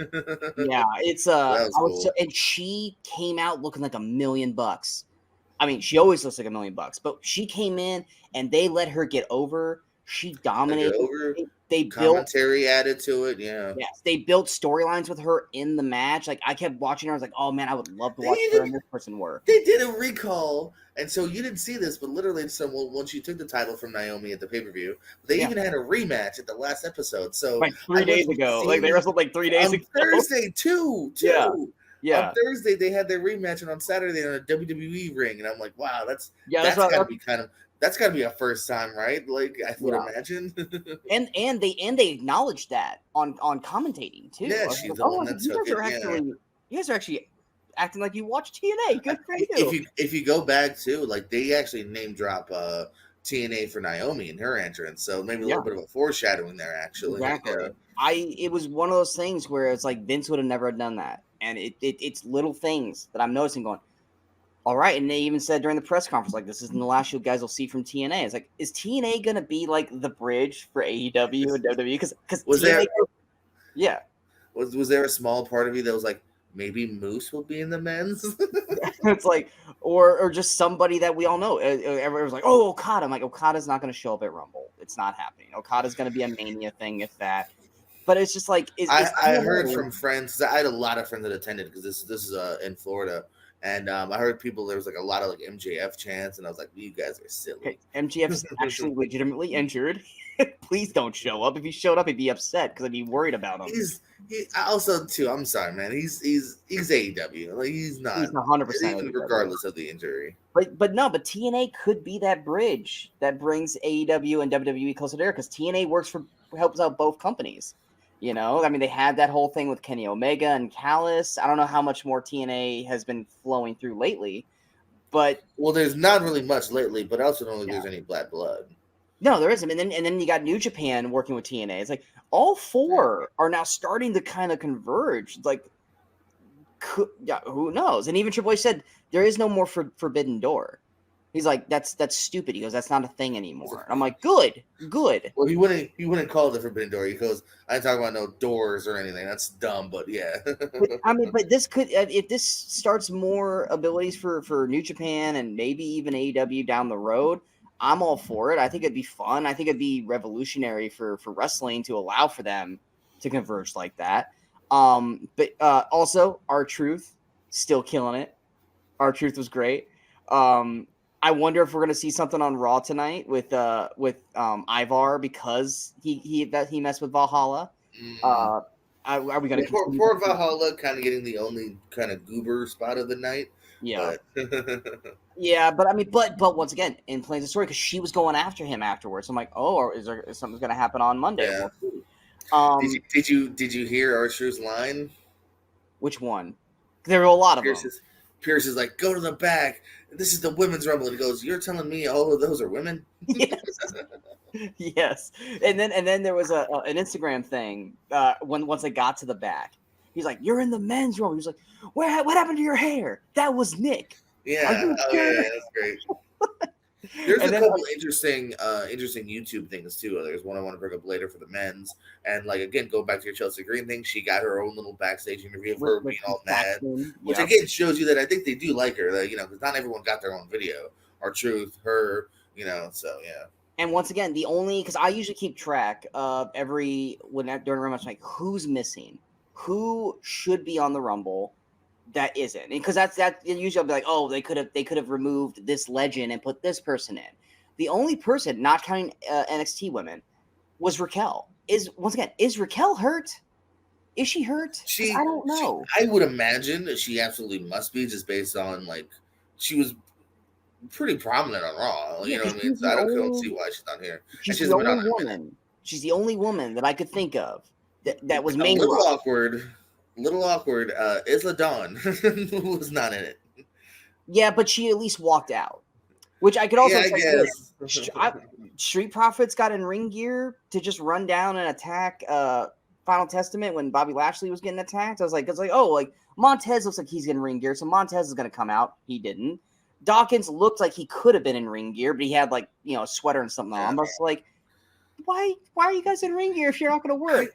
Yeah, it's That was cool. and she came out looking like $1,000,000. I mean, she always looks like $1,000,000, but she came in and they let her get over. She Like dominated. over They built commentary added to it. Yeah, Yes, they built storylines with her in the match. Like I kept watching her. I was like, oh man, I would love to they watch her and even this person work. they did a recall, and so you didn't see this, but literally, once she took the title from Naomi at the pay per view, they Yeah, even had a rematch at the last episode. So like I 3 days wasn't ago. Like they seeing wrestled like 3 days on ago. Thursday too. Yeah, On yeah, Thursday they had their rematch, and on Saturday on a WWE ring, and I'm like, wow, yeah. that's got to be that's got to be a first time, right? Like I would Yeah, imagine. and they acknowledged that on commentating too. I Yeah, was she's like, the oh, I one was like, that took it. Yeah. you guys are actually acting like you watch TNA. Good for If you. you go back too, like they actually name drop TNA for Naomi in her entrance, so maybe a Yeah, little bit of a foreshadowing there. Actually, yeah. exactly. It was one of those things where it's like Vince would have never done that, and it's little things that I'm noticing going. All right, and they even said during the press conference, like, this isn't the last you guys will see from TNA. It's like, is TNA gonna be like the bridge for AEW and WWE? Because Was TNA, there yeah, was there a small part of you that was like maybe Moose will be in the men's? it's like, or just somebody that we all know. Everyone's like, oh, Okada. I'm like, Okada's not gonna show up at Rumble. It's not happening. Okada's gonna be a Mania thing, if that. But it's just like, is I heard TNA? from friends. 'Cause I had a lot of friends that attended because this is in Florida, and I heard people there was like a lot of like MJF chants, and I was like, you guys are Okay, silly. MGF's actually legitimately injured. Please don't show up. If he showed up, he'd be upset because I'd be worried about him. He also too. I'm sorry, man. He's AEW. Like he's He's not 100% even AEW. regardless of the injury. But TNA could be that bridge that brings AEW and WWE closer together because TNA helps out both companies. I mean, they had that whole thing with Kenny Omega and Callis. I don't know how much more TNA has been flowing through lately, but Well, there's not really much lately, but I also don't think yeah, there's any black blood. no, there isn't. And then you got New Japan working with TNA. It's like all Yeah. four are now starting to kind of converge. It's like, yeah, who knows? And even Triple H said there is no more Forbidden Door. He's like, that's stupid. He goes, that's not a thing anymore. And I'm like, good. Well, he wouldn't call it the Forbidden Door. He goes, I ain't talking about no doors or anything. That's dumb, but yeah. But, I mean, but this could, if this starts more abilities for New Japan and maybe even AEW down the road, I'm all for it. I think it'd be fun. I think it'd be revolutionary for wrestling to allow for them to converge like that. But also, R-Truth still killing it. R-Truth was great. I wonder if we're gonna see something on Raw tonight with Ivar because he messed with Valhalla. Mm. Uh, are we gonna continue? Poor Valhalla kind of getting the only kind of goober spot of the night, Yeah, but yeah, but I mean, but once again, in plain story, because she was going after him afterwards. I'm like, oh, or is something's gonna happen on Monday? yeah. We'll see. Did you hear Archer's line? Which one? There were a lot of Pierce them. is Pierce is like, go to the back. This is the women's rumble. And he goes, you're telling me all of those are women? Yes. Yes, and then there was an Instagram thing once they got to the back. He's like, "You're in the men's room." He's like, What happened to your hair? That was Nick. Are Yeah. you Oh sure?" yeah, that's great. There's And a then couple interesting YouTube things too. There's one I want to bring up later for the men's, and like again, go back to your Chelsea Green thing. She got her own little backstage interview of her with being all mad, Saxon, which yep. again shows you that I think they do like her. That, because not everyone got their own video. Our truth, her, so yeah. And once again, because I usually keep track of during a rematch, like who's missing, who should be on the Rumble, that isn't, because that usually I'll be like, oh, they could have removed this legend and put this person in. The only person, not counting NXT women, was Raquel. Is Raquel hurt? Is she hurt? Because I don't know. I would imagine that she absolutely must be, just based on like she was pretty prominent on Raw. You know what I mean? So I don't see why she's not here. She's the only woman. She's the only woman that I could think of that was main. A little awkward. Isla Dawn was not in it. Yeah, but she at least walked out, which I could also say. Street Profits got in ring gear to just run down and attack Final Testament when Bobby Lashley was getting attacked. I was like, oh, like Montez looks like he's getting ring gear, so Montez is going to come out. He didn't. Dawkins looked like he could have been in ring gear, but he had like, a sweater and something on. I was like, why are you guys in ring gear if you're not going to work?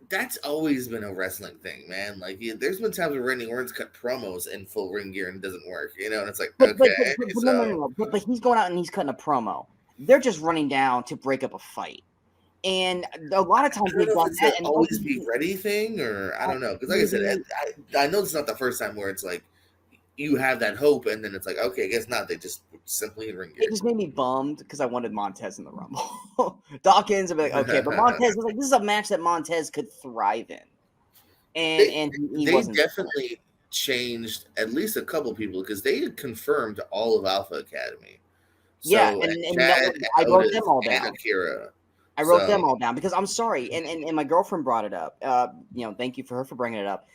That's always been a wrestling thing, man. Like, there's been times where Randy Orton's cut promos in full ring gear and it doesn't work, and it's like, okay. But he's going out and he's cutting a promo. They're just running down to break up a fight. And a lot of times they've done that. And always be ready thing, or I don't know. Because like I said, I know it's not the first time where it's like you have that hope, and then it's like, okay, I guess not. They just simply in ring gear. It just made me bummed because I wanted Montez in the Rumble. Dawkins would be like, okay, but Montez was like, this is a match that Montez could thrive in. And he wasn't. Definitely changed at least a couple people, because they had confirmed all of Alpha Academy. So, yeah, and Chad, I wrote them all down. Akira. I wrote them all down because I'm sorry, and my girlfriend brought it up. Thank you for her for bringing it up.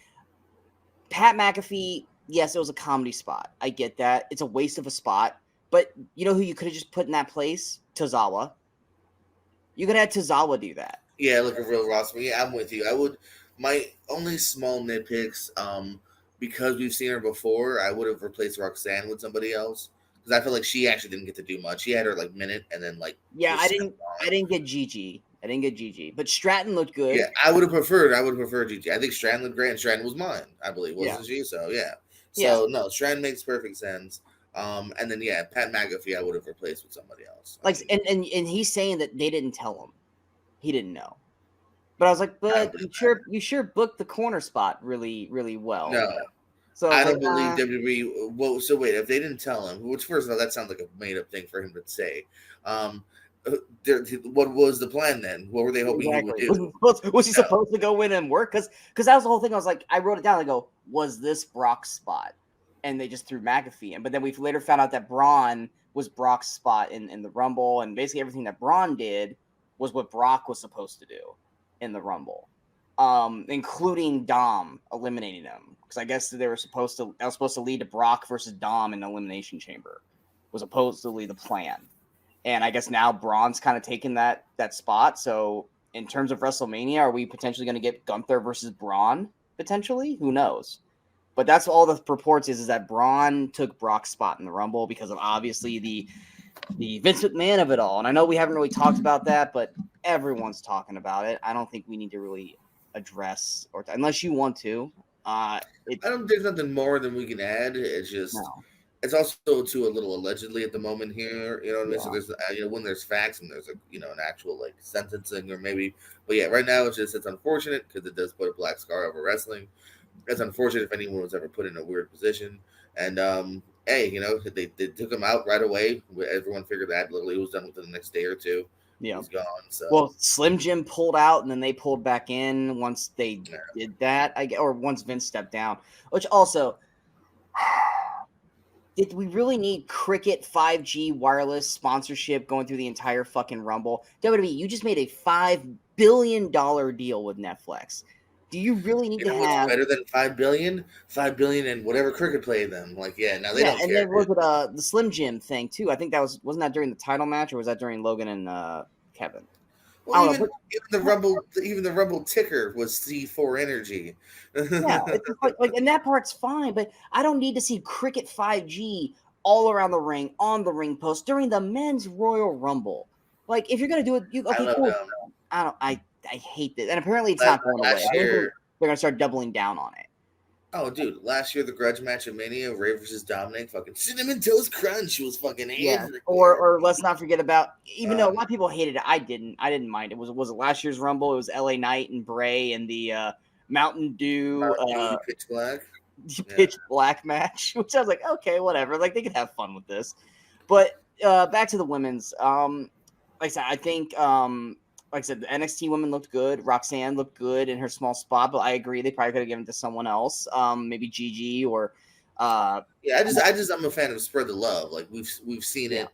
Pat McAfee, yes, it was a comedy spot. I get that. It's a waste of a spot. But you know who you could have just put in that place? Tozawa. You could have had Tozawa do that. Yeah, like a real roster. Yeah, I'm with you. My only small nitpicks, because we've seen her before, I would have replaced Roxanne with somebody else. Because I feel like she actually didn't get to do much. She had her like minute, and then like I didn't get Gigi. But Stratton looked good. Yeah, I would have preferred Gigi. I think Stratton looked great, and Stratton was mine, I believe, wasn't she? So yeah. So no, Stratton makes perfect sense. And then Pat McAfee I would have replaced with somebody else. Like, and he's saying that they didn't tell him. He didn't know. But I was like, but you sure booked the corner spot really, really well. No. So I don't believe WWE. Well, so wait, if they didn't tell him, which first of all, that sounds like a made-up thing for him to say. What was the plan then? What were they hoping he would do? Was he supposed to go in and work? Because that was the whole thing. I was like, I wrote it down. I go, was this Brock's spot? And they just threw McAfee in. But then we later found out that Braun was Brock's spot in the Rumble, and basically everything that Braun did was what Brock was supposed to do in the Rumble, including Dom eliminating him. Because I guess that was supposed to lead to Brock versus Dom in the Elimination Chamber. Was supposedly the plan. And I guess now Braun's kind of taken that spot. So in terms of WrestleMania, are we potentially going to get Gunther versus Braun? Potentially? Who knows? But that's all the purports is that Braun took Brock's spot in the Rumble because of obviously the Vince McMahon of it all. And I know we haven't really talked about that, but everyone's talking about it. I don't think we need to really address unless you want to. I don't think there's nothing more than we can add. It's just it's also too a little allegedly at the moment here. You know what I mean? So there's when there's facts and there's an actual like sentencing or maybe. But yeah, right now it's unfortunate because it does put a black scar over wrestling. It's unfortunate if anyone was ever put in a weird position. And hey, they took him out right away. Everyone figured that literally it was done within the next day or two. Yeah, he's gone. So well, Slim Jim pulled out, and then they pulled back in once they did that. Or once Vince stepped down. Which also, did we really need Cricket 5G wireless sponsorship going through the entire fucking Rumble? WWE, you just made a $5 billion deal with Netflix. Do you really need to have better than $5 billion? $5 billion and whatever Cricket played them. Like, now they don't care. And then was it the Slim Jim thing too? I think wasn't that during the title match, or was that during Logan and Kevin? Well, even the Rumble ticker was C4 Energy. It's like, and that part's fine, but I don't need to see Cricket 5G all around the ring, on the ring post during the men's Royal Rumble. Like, if you're gonna do it, I hate this, and apparently it's not going away. They're gonna start doubling down on it. Oh, dude! Last year, the grudge match at Mania, Ray versus Dominic, fucking Cinnamon Toast Crunch was fucking Or let's not forget about, even though a lot of people hated it, I didn't mind it. Was it last year's Rumble? It was LA Knight and Bray and the Mountain Dew, Pitch Black. pitch black match, which I was like, okay, whatever. Like they could have fun with this. But back to the women's. Like I said, I think like I said, the NXT women looked good. Roxanne looked good in her small spot, but I agree they probably could have given it to someone else. Maybe Gigi or Yeah, I'm a fan of spread the love. Like we've seen it.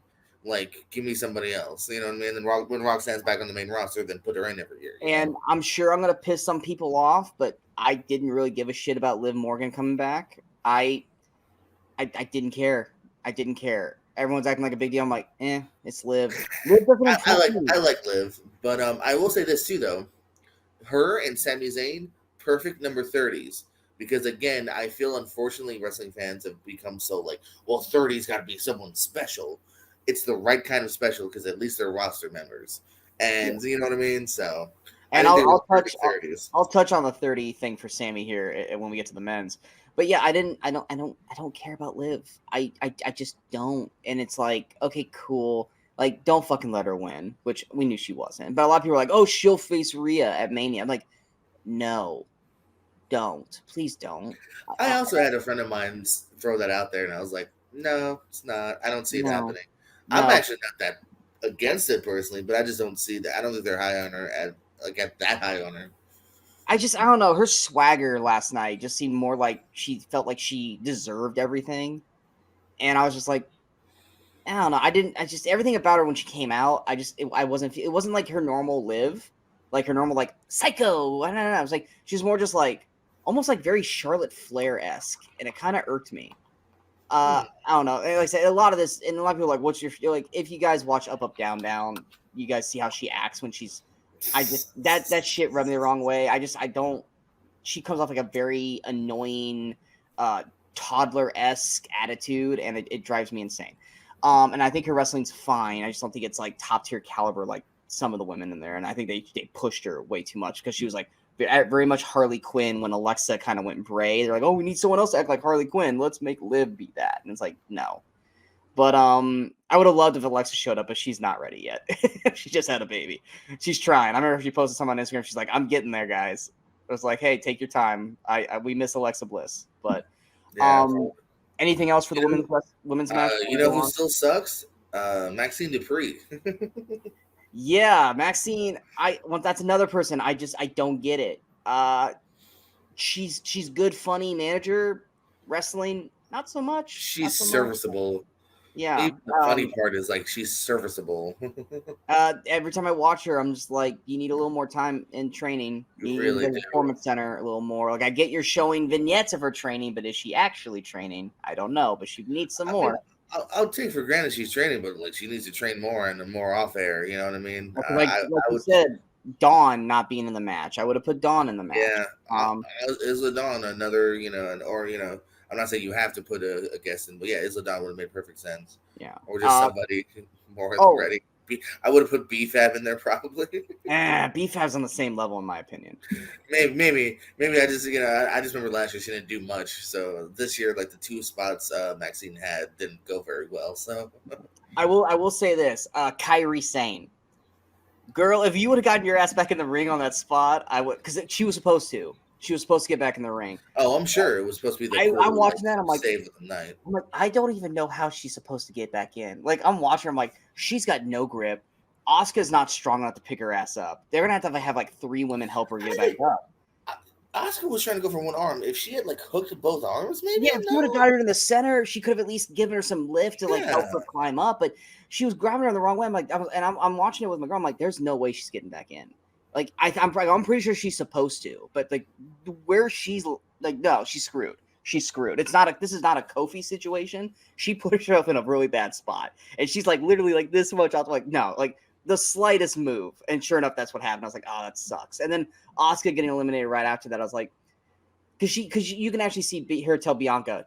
Like, give me somebody else. You know what I mean? And then when Roxanne's back on the main roster, then put her in every year. And I'm sure I'm gonna piss some people off, but I didn't really give a shit about Liv Morgan coming back. I didn't care. I didn't care. Everyone's acting like a big deal. I'm like, it's Liv. Liv doesn't I like Liv, but I will say this too though. Her and Sami Zayn, perfect number 30s. Because again, I feel unfortunately wrestling fans have become so like, well, 30's got to be someone special. It's the right kind of special because at least they're roster members, and you know what I mean. So, and I'll touch on the 30 thing for Sammy here when we get to the men's. But yeah, I don't care about Liv. I just don't. And it's like, okay, cool. Like, don't fucking let her win, which we knew she wasn't. But a lot of people are like, oh, she'll face Rhea at Mania. I'm like, no, don't. Please don't. I also had a friend of mine throw that out there, and I was like, no, it's not. I don't see it happening. No. I'm actually not that against it personally, but I just don't see that. I don't think they're high on her at that high on her. I don't know. Her swagger last night just seemed more like she felt like she deserved everything. And I was just like, I don't know. Everything about her when she came out, it wasn't like her normal Liv, like her normal, like, psycho. I don't know. I was like, she's more just like, almost like very Charlotte Flair-esque. And it kind of irked me. I don't know. Like I said, a lot of this, and a lot of people are like, like, if you guys watch Up, Up, Down, Down, you guys see how she acts when she's, that shit rubbed me the wrong way. She comes off like a very annoying, toddler-esque attitude, and it drives me insane. And I think her wrestling's fine. I just don't think it's like top tier caliber like some of the women in there. And I think they pushed her way too much because she was like very much Harley Quinn when Alexa kind of went Bray. They're like, oh, we need someone else to act like Harley Quinn. Let's make Liv be that. And it's like, no. But I would have loved if Alexa showed up, but she's not ready yet. She just had a baby. She's trying. I remember she posted something on Instagram. She's like, I'm getting there, guys. I was like, hey, take your time. We miss Alexa Bliss. But anything else for the women's match? You know who still sucks? Maxine Dupree. Yeah, Maxine. That's another person. I don't get it. She's good, funny manager. Wrestling, not so much. She's serviceable. Yeah. The funny part is like she's serviceable. Every time I watch her, I'm just like, you need a little more time in training. You really need the performance center a little more. Like, I get you're showing vignettes of her training, but is she actually training? I don't know, but she needs some more. I'll take for granted she's training, but like she needs to train more and more off air. You know what I mean? Like you said, Dawn not being in the match. I would have put Dawn in the match. Yeah. Isla Dawn, another, I'm not saying you have to put a guest in, but yeah, Isla Dawn would have made perfect sense. Yeah. Or just somebody more ready. I would have put BFAB in there probably. BFAB's on the same level in my opinion. Maybe I just I just remember last year she didn't do much. So this year, like the two spots Maxine had didn't go very well. So I will say this, Kairi Sane. Girl, if you would have gotten your ass back in the ring on that spot, I would, because she was supposed to. She was supposed to get back in the ring. Oh, I'm sure it was supposed to be the I'm watching that. I'm like, save of the night. I'm like, I don't even know how she's supposed to get back in. Like, I'm watching her. I'm like, she's got no grip. Asuka's not strong enough to pick her ass up. They're gonna have to have like 3 women help her get back up. Asuka was trying to go for one arm. If she had like hooked both arms, maybe. Yeah, if she would have got her in the center, she could have at least given her some lift to like help her climb up. But she was grabbing her the wrong way. I'm like, I'm watching it with my girl. I'm like, there's no way she's getting back in. Like, I'm pretty sure she's supposed to, but like where she's like, no, she's screwed. She's screwed. This is not a Kofi situation. She put herself in a really bad spot, and she's like literally like this much out. Like, no, like the slightest move, and sure enough, that's what happened. I was like, oh, that sucks. And then Asuka getting eliminated right after that, I was like, because you can actually see her tell Bianca,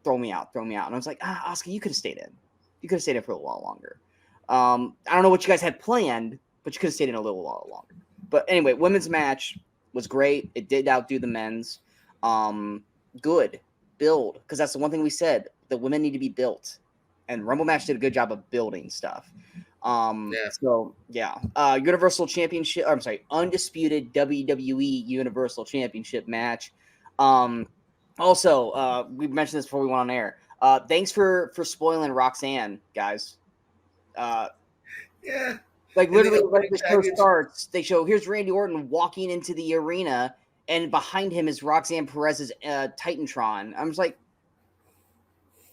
throw me out. And I was like, Asuka, you could have stayed in. You could have stayed in for a little while longer. I don't know what you guys had planned, but you could have stayed in a little while longer. But anyway, women's match was great. It did outdo the men's. Good build, because that's the one thing we said. The women need to be built, and Rumble match did a good job of building stuff. So yeah, Universal Championship. I'm sorry, undisputed WWE Universal Championship match. Also, we mentioned this before we went on air. Thanks for spoiling Roxanne, guys. Uh, Yeah. like In the literally, like opening the show package. starts, they show here's Randy Orton walking into the arena, and behind him is Roxanne Perez's Titantron. I'm just like,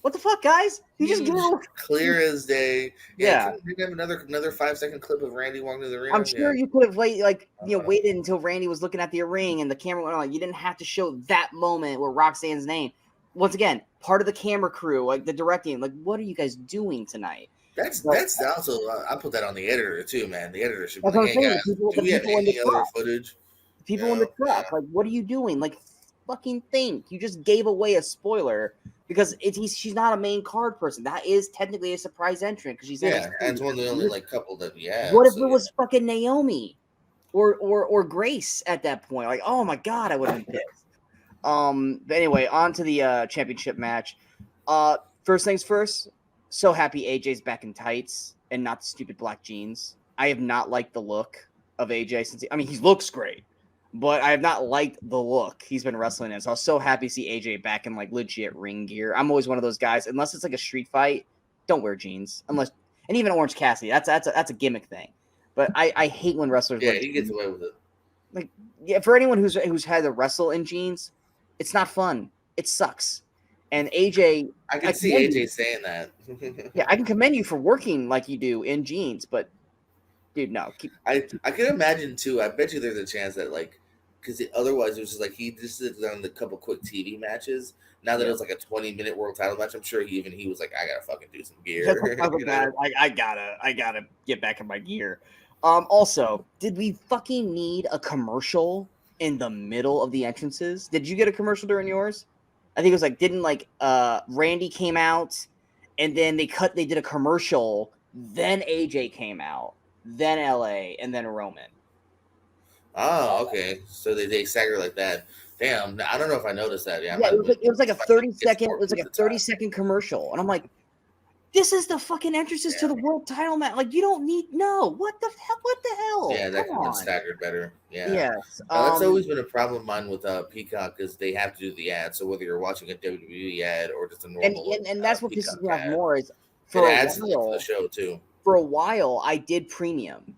what the fuck, guys? You just gave Huge, away. clear as day. Yeah, Yeah, couldn't we have another 5 second clip of Randy walking to the I'm arena? sure Yeah. you could have waited until Randy was looking at the ring and the camera went on. You didn't have to show that moment where Roxanne's name. Once again, part of the camera crew, like the directing, like what are you guys doing tonight? But That's also I put that on the editor too, man. The editor should be that's like, what I'm hey saying. guys, do The we have people in the any other truck, footage? the people in the truck, like what are you doing? Like fucking think. You just gave away a spoiler because she's not a main card person. That is technically a surprise entrant because she's Yeah, and NXT. it's one of the only like couple that we have. What if So it yeah. was fucking Naomi or Grace at that point? Like, oh my god, I would have been pissed. But anyway, on to the championship match. First things first. So happy AJ's back in tights and not the stupid black jeans. I have not liked the look of AJ since he looks great, but I have not liked the look he's been wrestling in. So I was so happy to see AJ back in like legit ring gear. I'm always one of those guys. Unless it's like a street fight, don't wear jeans. And even Orange Cassidy, that's a gimmick thing. But I hate when wrestlers Yeah, wear he gets jeans. away with it. Like, yeah, for anyone who's had to wrestle in jeans, it's not fun. It sucks. And AJ, I I can see commend you. AJ saying that. Yeah, I can commend you for working like you do in jeans, but dude, no. I can imagine too. I bet you there's a chance that like, because otherwise it was just like he just did done a couple quick TV matches. Now that it Yeah. was like a 20-minute world title match, I'm sure he was like, I gotta fucking do some That's gear. like, You know? I gotta get back in my gear. Also, did we fucking need a commercial in the middle of the entrances? Did you get a commercial during yours? I think it was like didn't like Randy came out and then they did a commercial, then AJ came out, then LA, and then Roman. Oh, okay. So they stagger like that. Damn, I don't know if I noticed that. Yeah, I Yeah, might have been. it was like a Might have 30 been second, it more was like towards a the 30 top. second commercial. And I'm like, this is the fucking entrances to the Yeah, world title match. Like, you don't need what the hell? What the hell? yeah, that Come could have been on. staggered better. Yeah. Yes. No, that's always been a problem of mine with Peacock because they have to do the ad. So whether you're watching a WWE ad or just a and normal and that's what pisses Peacock me off ad, more is it for a adds something to the while, show too. I did premium.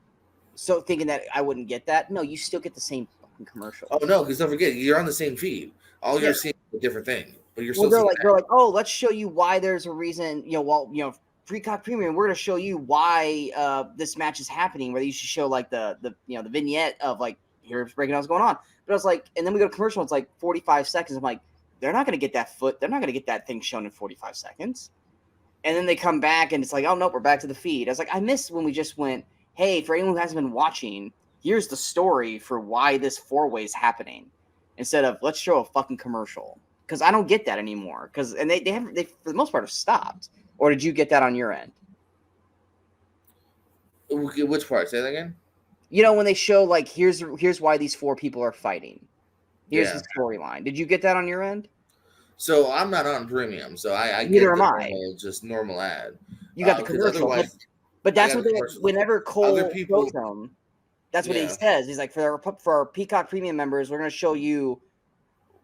So thinking that I wouldn't get that. No, you still get the same fucking Oh commercials. no, because don't forget you're on the same feed. All Yeah. you're seeing is a different thing, but you're Well, still seeing they're that. like, oh, let's show you why there's a reason, Precock Premium, we're gonna show you why this match is happening, where you should show like the vignette of like here's breaking down what's going on. But I was like, and then we go to commercial, it's like 45 seconds. I'm like, they're not gonna get they're not gonna get that thing shown in 45 seconds. And then they come back and it's like, oh nope, we're back to the feed. I was like, I missed when we just went, hey, for anyone who hasn't been watching, here's the story for why this four-way is happening. Instead of let's show a fucking commercial. Because I don't get that anymore. And they for the most part have stopped. Or did you get that on your end? Which part? Say that again. When they show like here's why these four people are fighting. Here's Yeah. the storyline. Did you get that on your end? So I'm not on premium, so I Neither get the am I. normal ad. You got the Because commercial, otherwise, but I that's got what the commercials. whenever Cole Other people, shows them, that's what he yeah, says. He's like, for our Peacock Premium members, we're going to show you,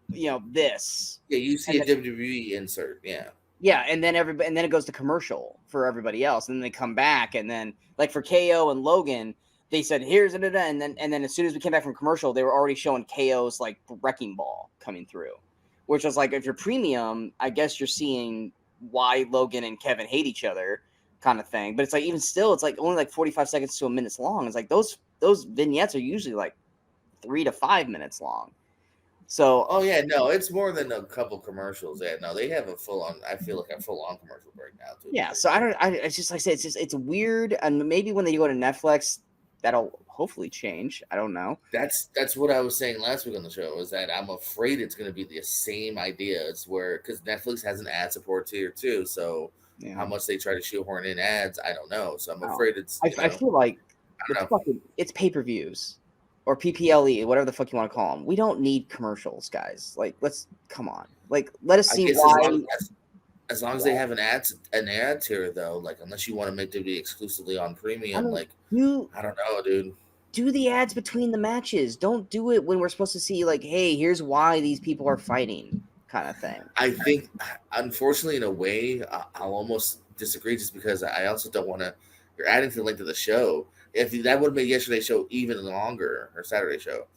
this. yeah, you see And a WWE insert, yeah. yeah, and then it goes to commercial for everybody else, and then they come back, and then like for KO and Logan, they said here's it, and then as soon as we came back from commercial, they were already showing KO's like wrecking ball coming through, which was like if you're premium, I guess you're seeing why Logan and Kevin hate each other, kind of thing. But it's like even still, it's like only like 45 seconds to a minute's long. It's like those vignettes are usually like 3 to 5 minutes long. So Oh yeah, no, it's more than a couple commercials. Yeah, no, they have a full on. I feel like a full on commercial break now too. yeah, so I don't. It's just like I say, it's weird, and maybe when they go to Netflix, that'll hopefully change. I don't know. That's what I was saying last week on the show. Is that I'm afraid it's going to be the same idea. It's where because Netflix has an ad support tier too, so Yeah, how much they try to shoehorn in ads, I don't know. So I'm I, afraid it's I feel like I don't know. it's pay-per-views or PPLE, whatever the fuck you want to call them. We don't need commercials, guys. Like, let's come on. Like, let us I see guess why. as long as they have an ad tier though, like unless you want to make WWE exclusively on premium, like you I don't know, dude. do the ads between the matches. Don't do it when we're supposed to see like, hey, here's why these people are fighting. kind of thing. I think, unfortunately, in a way, I'll almost disagree just because I also don't want to. You're adding to the length of the show. If that would have made yesterday's show even longer, or Saturday show,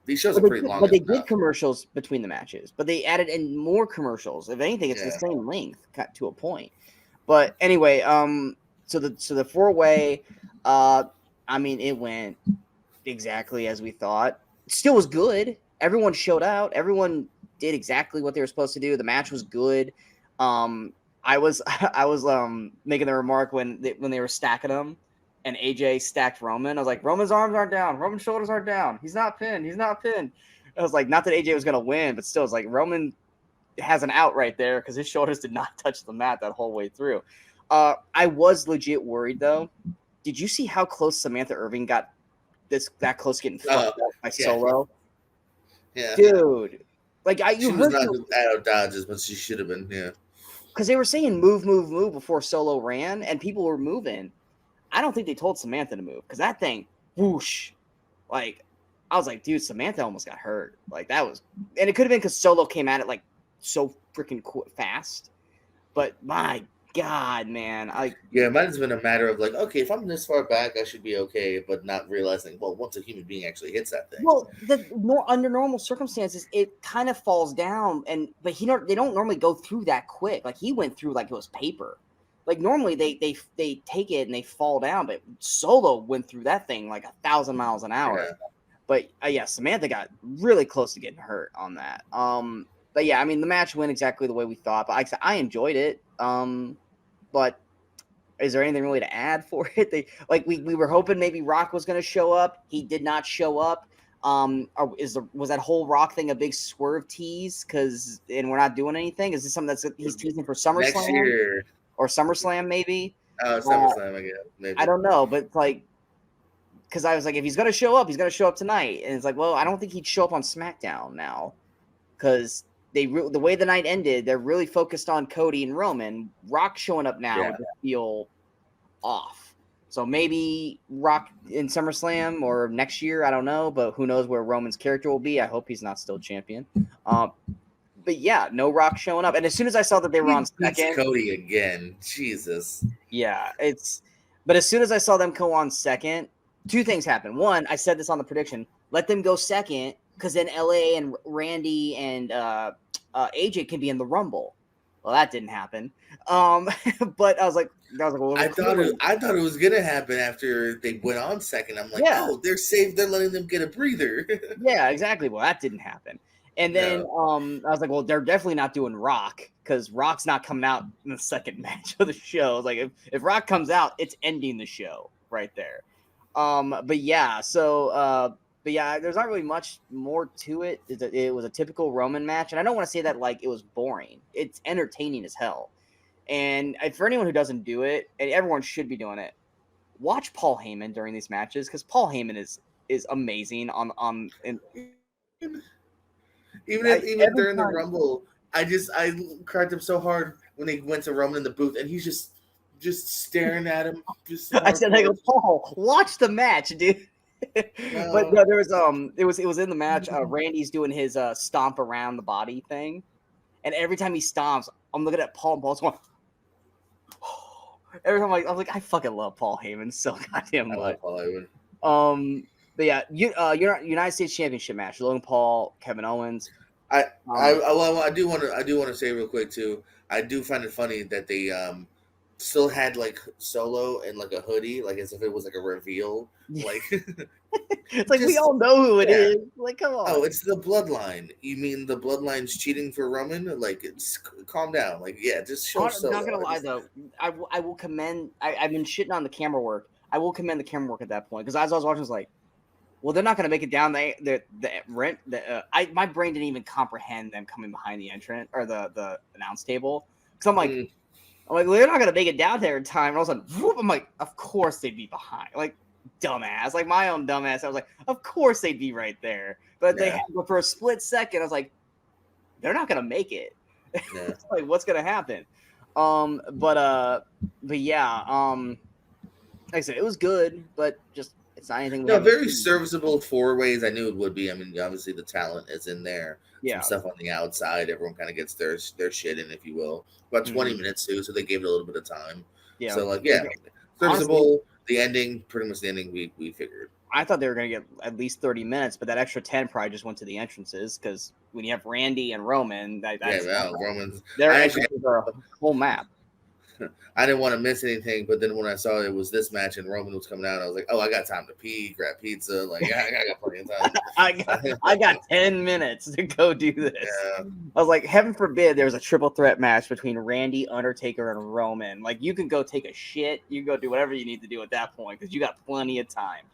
these shows are pretty long But they did enough. commercials between the matches, but they added in more commercials. If anything, it's the Yeah. same length to a point. But anyway, so the 4-way, I mean, it went exactly as we thought. Still was good. Everyone showed out. Everyone did exactly what they were supposed to do. The match was good. I was I was making the remark when they were stacking them, and AJ stacked Roman. I was like, Roman's arms aren't down. Roman's shoulders aren't down. He's not pinned. He's not pinned. I was like, not that AJ was gonna win, but still, it's like Roman has an out right there because his shoulders did not touch the mat that whole way through. I was legit worried though. Did you see how close Samantha Irving got that close to getting fucked up by Solo? Yeah, dude. Like she was not out of dodges, but she should have been. Yeah, because they were saying move before Solo ran, and people were moving. I don't think they told Samantha to move because that thing, whoosh, like I was like, dude, Samantha almost got hurt. Like that was, and it could have been because Solo came at it like so freaking fast. But my God, man, yeah, it might have been a matter of like, okay, if I'm this far back, I should be okay, but not realizing, well, once a human being actually hits that thing. Well, under normal circumstances, it kind of falls down, but they don't normally go through that quick. Like he went through like it was paper. Like normally they take it and they fall down, but Solo went through that thing like 1,000 miles an hour. Yeah. But yeah, Samantha got really close to getting hurt on that. But yeah, I mean the match went exactly the way we thought. But I enjoyed it. But is there anything really to add for it? We were hoping maybe Rock was going to show up. He did not show up. Was that whole Rock thing a big swerve tease? And we're not doing anything. Is this something he's teasing for SummerSlam next year or SummerSlam maybe? SummerSlam, I guess. Maybe. I don't know, but like, because I was like, if he's going to show up, he's going to show up tonight. And it's like, well, I don't think he'd show up on SmackDown now because the way the night ended, they're really focused on Cody and Roman. Rock showing up now would feel off. So maybe Rock in SummerSlam or next year, I don't know, but who knows where Roman's character will be. I hope he's not still champion. But yeah, no Rock showing up. And as soon as I saw that they were on second, Cody again, Jesus. Yeah, but as soon as I saw them go on second, two things happened. One, I said this on the prediction: let them go second, because then LA and Randy and AJ can be in the Rumble. Well, that didn't happen. But I was like, well, I thought it was gonna happen after they went on second. I'm like, oh, they're safe. They're letting them get a breather. Yeah, exactly. Well, that didn't happen. And then I was like, well, they're definitely not doing Rock because Rock's not coming out in the second match of the show. I was like, if Rock comes out, it's ending the show right there. But yeah, there's not really much more to it. It was a typical Roman match, and I don't want to say that like it was boring. It's entertaining as hell. And for anyone who doesn't do it, and everyone should be doing it, watch Paul Heyman during these matches because Paul Heyman is amazing even during the Rumble. I cracked him so hard when they went to Roman in the booth, and he's just staring at him. I said, "I go, Paul, watch the match, dude." But no, there was it was in the match. Randy's doing his stomp around the body thing, and every time he stomps, I'm looking at Paul, and Paul's going. Every time I was like, I fucking love Paul Heyman so goddamn much. I love Paul Heyman. But yeah, United States Championship match: Logan Paul, Kevin Owens. I do want to say real quick too. I do find it funny that they still had like Solo and like a hoodie, like as if it was like a reveal. Like it's like we all know who it is. Like, come on. Oh, it's the Bloodline. You mean the Bloodline's cheating for Roman? Like, it's calm down. Like, yeah, just show Solo. I'm not gonna lie though. I will commend. I've been shitting on the camera work. I will commend the camera work at that point because as I was watching, I was like, well, they're not gonna make it down the rent. My brain didn't even comprehend them coming behind the entrance or the announce table because I'm like, well, they're not gonna make it down there in time. And all of a sudden, whoop, I'm like, of course they'd be behind. Like, dumbass, like my own dumbass. I was like, of course they'd be right there. But but for a split second, I was like, they're not gonna make it. Yeah. Like, what's gonna happen? But yeah, like I said, it was good, but just It's not anything we No, haven't very seen. serviceable 4 ways. I knew it would be. I mean, obviously the talent is in there. Some Yeah. stuff on the outside. Everyone kind of gets their shit in, if you will. About 20 minutes too, so they gave it a little bit of time. Yeah. So like, yeah, Honestly, serviceable. The ending, pretty much the ending. We figured. I thought they were going to get at least 30 minutes, but that extra 10 probably just went to the entrances because when you have Randy and Roman, Yeah, that's well, Romans. their I actually entrances are a whole map. I didn't want to miss anything, but then when I saw it was this match and Roman was coming out, I was like, oh, I got time to pee, grab pizza. Like, I got plenty of time. I got 10 minutes to go do this. Yeah. I was like, heaven forbid there was a triple threat match between Randy, Undertaker, and Roman. Like, you can go take a shit. You can go do whatever you need to do at that point because you got plenty of time.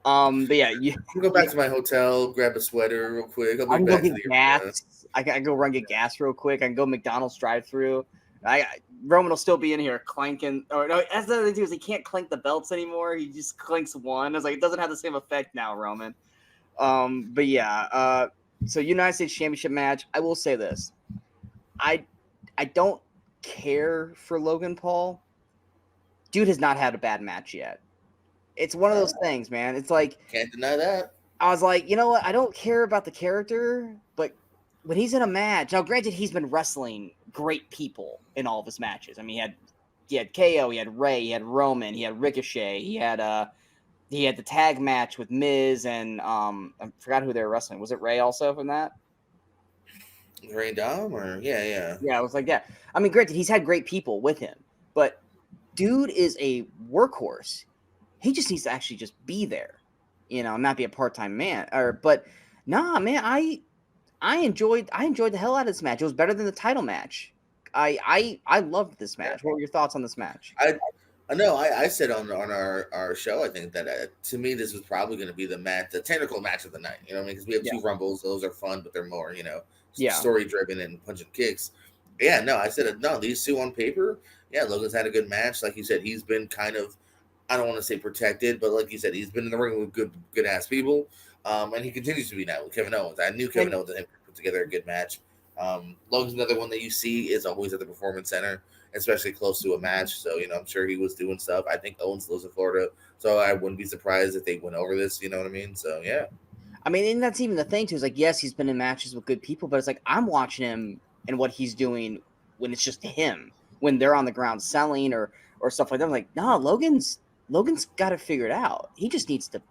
But yeah, I'll go back to my hotel, grab a sweater real quick. I'll I be can go back to get the gas. I can go run get gas real quick. I can go McDonald's drive-through. Roman will still be in here clanking. Or no, that's the other thing too is he can't clank the belts anymore. He just clinks one. I was like, it doesn't have the same effect now, Roman. But yeah. So United States Championship match. I will say this. I don't care for Logan Paul. Dude has not had a bad match yet. It's one of those things, man. It's like Can't deny that. I was like, you know what? I don't care about the character, but when he's in a match, now granted, he's been wrestling great people in all of his matches. I mean, he had KO, he had Ray, he had Roman, he had Ricochet, he had the tag match with Miz and I forgot who they were wrestling. Was it Ray also from that? Ray Dom or yeah. Yeah, it was like that. I mean, granted, he's had great people with him, but dude is a workhorse. He just needs to actually just be there, not be a part-time man. But nah, man, I enjoyed the hell out of this match. It was better than the title match. I loved this match. What were your thoughts on this match? I know. I said on our show, I think that to me this was probably going to be the technical match of the night. You know what I mean? Because we have two rumbles; those are fun, but they're more story driven and punching kicks. Yeah, no, I said no. These two on paper, yeah, Logan's had a good match. Like you said, he's been kind of, I don't want to say protected, but like you said, he's been in the ring with good ass people, and he continues to be now with Kevin Owens. I knew Kevin Owens and him put together a good match. Logan's another one that you see is always at the Performance Center, especially close to a match. So I'm sure he was doing stuff. I think Owens lives in Florida, so I wouldn't be surprised if they went over this. You know what I mean? So yeah. I mean, and that's even the thing too. Is like, yes, he's been in matches with good people, but it's like I'm watching him and what he's doing when it's just him, when they're on the ground selling or stuff like that. I'm like, no, Logan's got to figure it out. He just needs to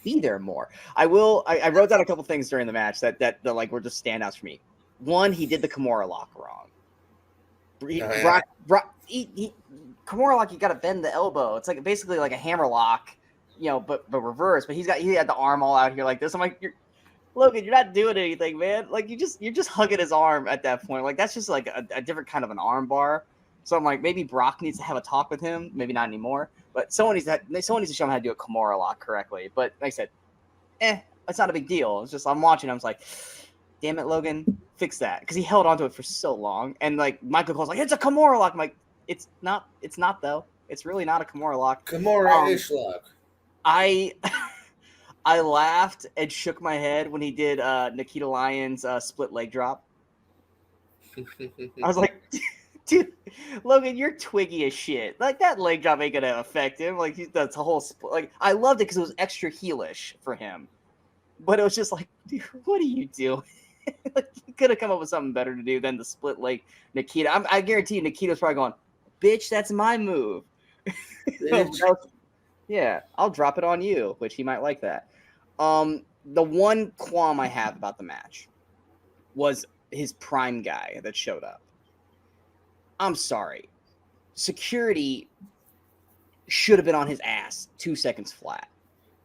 be there more. I wrote down a couple things during the match that like were just standouts for me. One, he did the Kimura lock wrong. Kimura lock, you got to bend the elbow. It's like basically like a hammer lock, but reverse. But he had the arm all out here like this. I'm like, Logan, you're not doing anything, man. Like you're just hugging his arm at that point. Like that's just like a different kind of an arm bar. So I'm like, maybe Brock needs to have a talk with him. Maybe not anymore. But someone needs to show him how to do a Kimura lock correctly. But like I said, it's not a big deal. It's just I'm watching. I was like, damn it, Logan, fix that, because he held onto it for so long. And like Michael Cole's like, it's a Kimura lock. I'm like, it's not though. It's really not a Kimura lock. Kimura-ish lock. I laughed and shook my head when he did Nikita Lyons' split leg drop. I was like, dude, Logan, you're twiggy as shit. Like that leg drop ain't gonna affect him. Like that's a whole like I loved it because it was extra heelish for him, but it was just like, dude, what are you doing? Like, you could have come up with something better to do than the split leg Nikita. I guarantee you, Nikita's probably going, bitch, that's my move. Yeah, I'll drop it on you, which he might like that. The one qualm I have about the match was his prime guy that showed up. I'm sorry. Security should have been on his ass 2 seconds flat.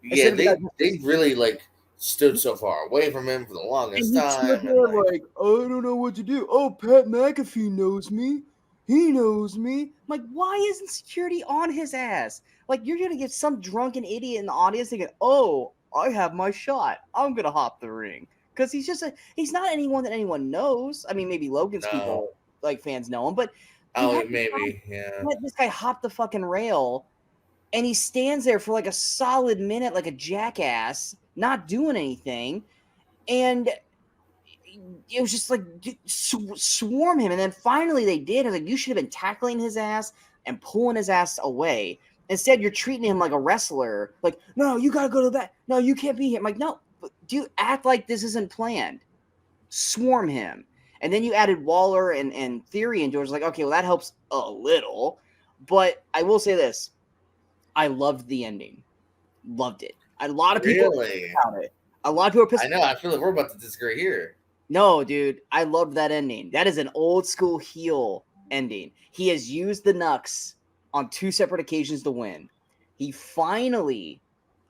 Yeah, they really like stood so far away from him for the longest time. And like, I don't know what to do. Oh, Pat McAfee knows me. He knows me. I'm like, why isn't security on his ass? Like, you're going to get some drunken idiot in the audience thinking, oh, I have my shot. I'm going to hop the ring. Because he's not anyone that anyone knows. I mean, maybe Logan's people, like, fans know him, but maybe, yeah. This guy hopped the fucking rail, and he stands there for like a solid minute like a jackass, not doing anything, and it was just like swarm him. And then finally they did. I was like, you should have been tackling his ass and pulling his ass away Instead, you're treating him like a wrestler. Like, no, you got to go to the back. No, you can't be here. I'm like, no, do act like this isn't planned. Swarm him. And then you added Waller and Theory into it. Like, okay, well, that helps a little. But I will say this. I loved the ending. Loved it. A lot of people about it. A lot of people are pissed. I know. I feel like we're about to disagree here. No, dude. I loved that ending. That is an old school heel ending. He has used the Nux on 2 separate occasions to win. He finally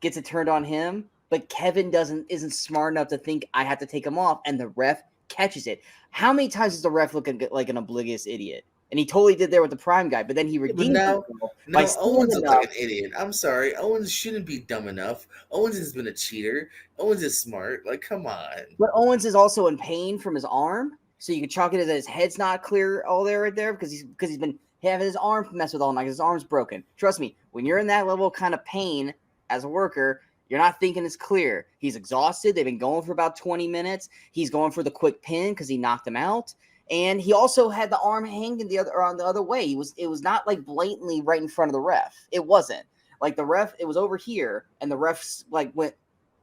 gets it turned on him, but Kevin isn't smart enough to think I have to take him off, and the ref catches it. How many times does the ref look like an oblivious idiot? And he totally did there with the Prime guy, but then he redeemed himself. Now Owens looks like an idiot. I'm sorry. Owens shouldn't be dumb enough. Owens has been a cheater. Owens is smart. Like, come on. But Owens is also in pain from his arm, so you can chalk it as his head's not clear all there right there because he's been having his arm messed with all night. His arm's broken. Trust me, when you're in that level of kind of pain as a worker, you're not thinking it's clear. He's exhausted. They've been going for about 20 minutes. He's going for the quick pin because he knocked him out. And he also had the arm hanging on the other way. It was not like blatantly right in front of the ref. It wasn't. Like the ref, it was over here, and the refs like went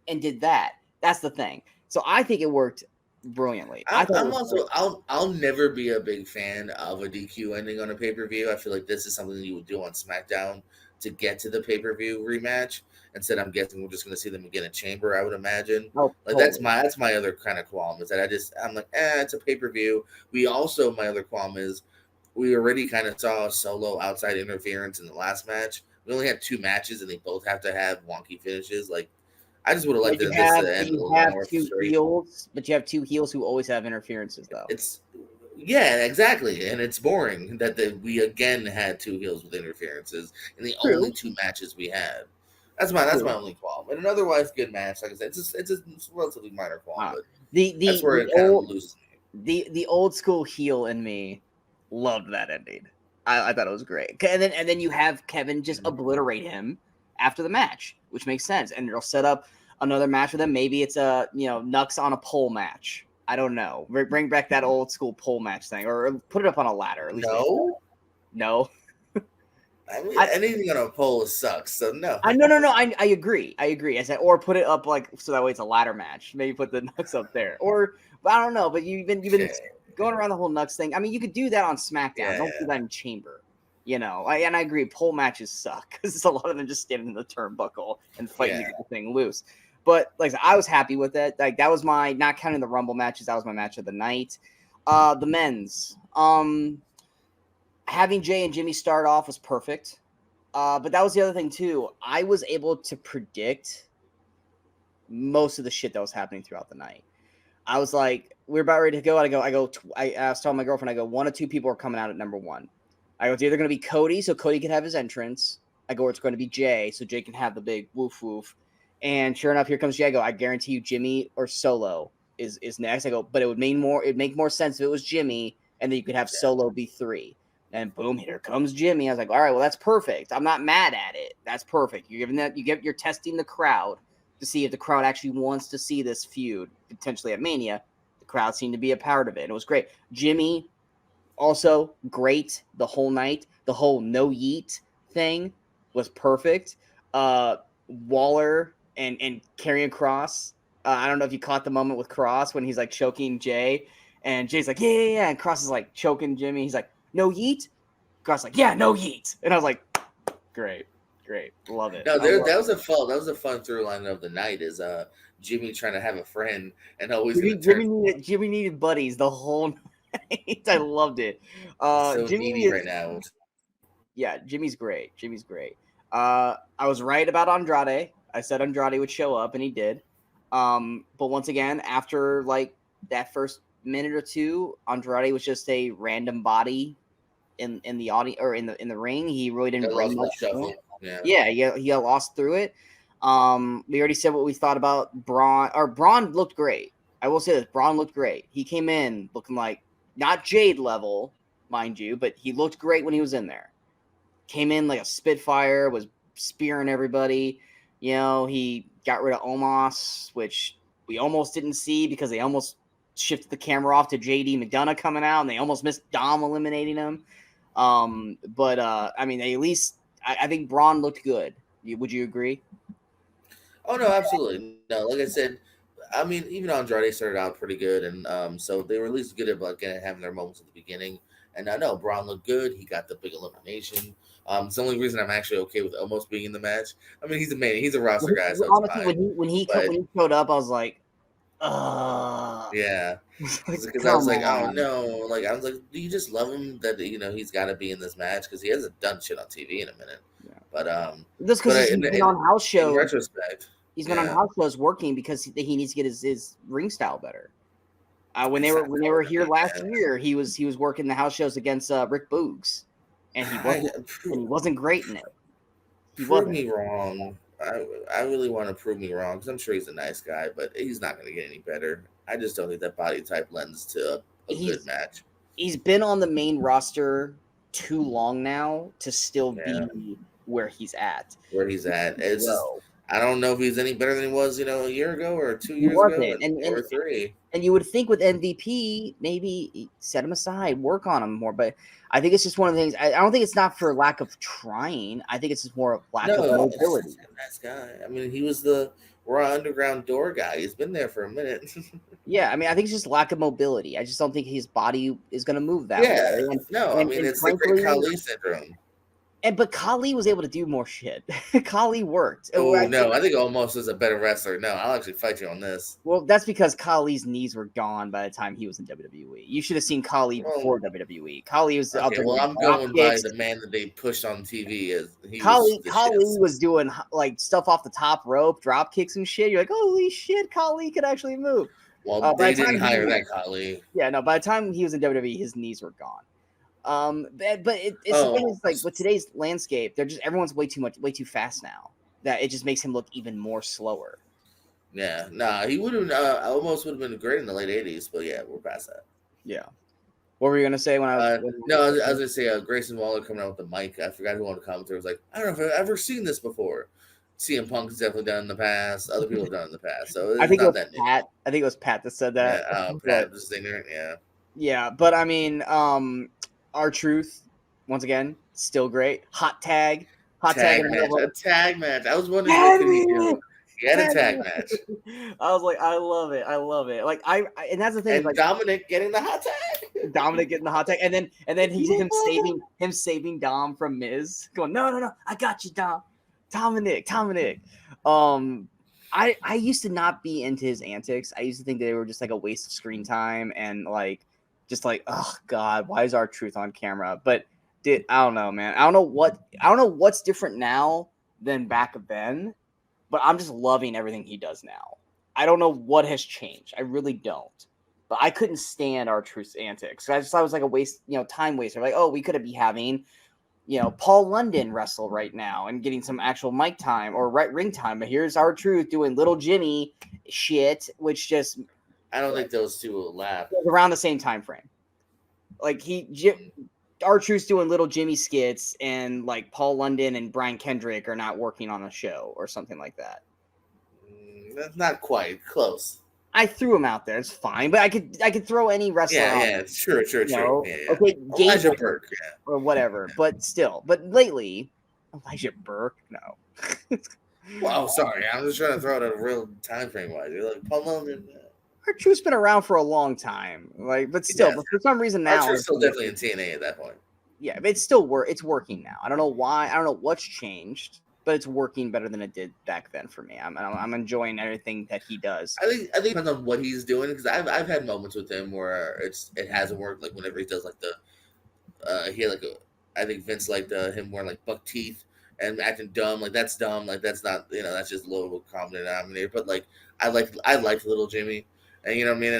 and did that. That's the thing. So I think it worked brilliantly. I'll never be a big fan of a DQ ending on a pay-per-view. I feel like this is something that you would do on SmackDown to get to the pay-per-view rematch. Instead, I'm guessing we're just going to see them again in Chamber, I would imagine. Oh, like totally. that's my other kind of qualm is that I'm like, it's a pay-per-view. My other qualm is we already kind of saw Solo outside interference in the last match. We only had 2 matches, and they both have to have wonky finishes. Like, I just would have liked this to end a little more straight. But you have 2 heels who always have interferences, though. Yeah, exactly, and it's boring that we again had 2 heels with interferences in the only 2 matches we had. That's my only qualm. And an otherwise good match, like I said, it's a relatively minor qualm, but that's where it kind of loses me. The old school heel in me loved that ending. I thought it was great. And then you have Kevin just obliterate him after the match, which makes sense, and it'll set up another match for them. Maybe it's a Nux on a pole match. I don't know. Bring back that old school pole match thing, or put it up on a ladder. At least no. I mean, anything on a pole sucks, so no. No. I agree. I said, or put it up like so that way it's a ladder match. Maybe put the Nux up there, or I don't know. But you've been going around the whole Nux thing. I mean, you could do that on SmackDown. Yeah, don't do that in Chamber. And I agree. Pole matches suck because it's a lot of them just standing in the turnbuckle and fighting to get the thing loose. But like I was happy with it. Like that was my, not counting the Rumble matches, that was my match of the night. The men's. Having Jay and Jimmy start off was perfect. But that was the other thing too. I was able to predict most of the shit that was happening throughout the night. I was like, we're about ready to go. I was telling my girlfriend, I go, 1 or 2 people are coming out at number 1. I go, it's either going to be Cody, so Cody can have his entrance. I go, or it's going to be Jay, so Jay can have the big woof woof. And sure enough, here comes Jay. I go, I guarantee you Jimmy or Solo is next. I go, but it'd make more sense if it was Jimmy, and then you could have Solo be 3. And boom, here comes Jimmy. I was like, all right, well, that's perfect. I'm not mad at it. That's perfect. You're testing the crowd to see if the crowd actually wants to see this feud potentially at Mania. The crowd seemed to be a part of it. And it was great. Jimmy, also great the whole night. The whole no yeet thing was perfect. Waller and Karrion Kross. I don't know if you caught the moment with Kross when he's like choking Jay, and Jay's like, yeah. And Kross is like choking Jimmy. He's like, no yeet. Kross like, yeah, no yeet. And I was like, great, love it. No, that was a fun through line of the night. Is Jimmy trying to have a friend and always Jimmy needed buddies the whole night. I loved it. So Jimmy needy right now. Yeah, Jimmy's great. I was right about Andrade. I said Andrade would show up, and he did. But once again, after like that first minute or 2, Andrade was just a random body in the audience or in the ring. He really didn't bring much. He got lost through it. We already said what we thought about Braun. Or Braun looked great. I will say this: Braun looked great. He came in looking like not Jade level, mind you, but he looked great when he was in there. Came in like a Spitfire, was spearing everybody. He got rid of Omos, which we almost didn't see because they almost shifted the camera off to JD McDonough coming out, and they almost missed Dom eliminating him. But I mean, they at least I think Braun looked good. Would you agree? Oh no, absolutely no. Like I said, I mean, even Andrade started out pretty good, and so they were at least good at like having their moments at the beginning. And I know Braun looked good. He got the big elimination. It's the only reason I'm actually okay with almost being in the match. I mean, he's a man. He's a roster guy, so it's Honestly, fine. when But he showed up, I was like, uh, yeah, like, because I come was like, oh on. no, like I was like, do you just love him that he's got to be in this match because he hasn't done shit on TV in a minute. Yeah. But Just because he's been on house in shows. retrospect, He's been on house shows working because he needs to get his ring style better. When they were here last year, he was working the house shows against Rick Boogs, and he wasn't great in it. Prove me wrong. I really want to prove me wrong because I'm sure he's a nice guy, but he's not going to get any better. I just don't think that body type lends to a good match. He's been on the main roster too long now to still be where he's at. It's just, I don't know if he's any better than he was, a year ago or 2 years ago or 3. And you would think with MVP, maybe set him aside, work on him more. But I think it's just one of the things. I don't think it's not for lack of trying. I think it's just more lack of mobility. Nice guy. I mean, he was the Raw Underground door guy. He's been there for a minute. Yeah, I mean, I think it's just lack of mobility. I just don't think his body is going to move that way. I mean, it's the Great Khali syndrome. But Khali was able to do more shit. Khali worked. Oh, no. I think Almost is a better wrestler. No, I'll actually fight you on this. Well, that's because Khali's knees were gone by the time he was in WWE. You should have seen Khali before WWE. Khali was up there. Well, I'm going by the man that they pushed on TV. Khali was doing like stuff off the top rope, drop kicks and shit. You're like, holy shit, Khali could actually move. Well, they didn't hire that Khali. Yeah, no. By the time he was in WWE, his knees were gone. But it's the thing is, like, with today's landscape, everyone's way too fast now. That it just makes him look even more slower. Yeah, he would have Almost would have been great in the late '80s, but yeah, we're past that. Yeah. What were you gonna say when I was? I was gonna say Grayson Waller coming out with the mic. I forgot who on the commentary was like, I don't know if I've ever seen this before. CM Punk has definitely done in the past. Other people have done in the past. So I think it was Pat. I think it was Pat that said that. Yeah, Pat was ignorant. Yeah. Yeah, but I mean, R-Truth, once again, still great. Hot tag match. A tag match. I was wondering what could he do. He had a tag match. I was like, I love it. Like and that's the thing. And like, Dominic getting the hot tag. Dominic getting the hot tag, and then he's him saving Dom from Miz, going, no, I got you, Dominic. I used to not be into his antics. I used to think they were just like a waste of screen time and like just like, oh God, why is R-Truth on camera? But I don't know, man. I don't know what's different now than back then, but I'm just loving everything he does now. I don't know what has changed. I really don't. But I couldn't stand R-Truth's antics. I just thought it was like a waste, time waster. Like, oh, we could be having, Paul London wrestle right now and getting some actual mic time or ring time. But here's R-Truth doing little Jimmy shit, which just I don't think those two will laugh. Around the same time frame. Like R-Truth's doing little Jimmy skits, and like Paul London and Brian Kendrick are not working on a show or something like that. That's not quite close. I threw him out there. It's fine, but I could throw any wrestler. Yeah, sure. Yeah. Okay, Elijah Burke, or whatever. Yeah. But still, lately, Elijah Burke, no. Well, sorry, I'm just trying to throw it a real time frame wise. You're like Paul London. R-Truth's been around for a long time, but still, but for some reason now, R-Truth's still definitely in TNA at that point. Yeah, but it's working now. I don't know why. I don't know what's changed, but it's working better than it did back then for me. I'm enjoying everything that he does. I think it depends on what he's doing, because I've had moments with him where it hasn't worked. Like whenever he does like I think Vince liked him wearing like buck teeth and acting dumb. Like that's dumb. Like that's not that's just low common denominator. But like I liked Little Jimmy. And you know what I mean?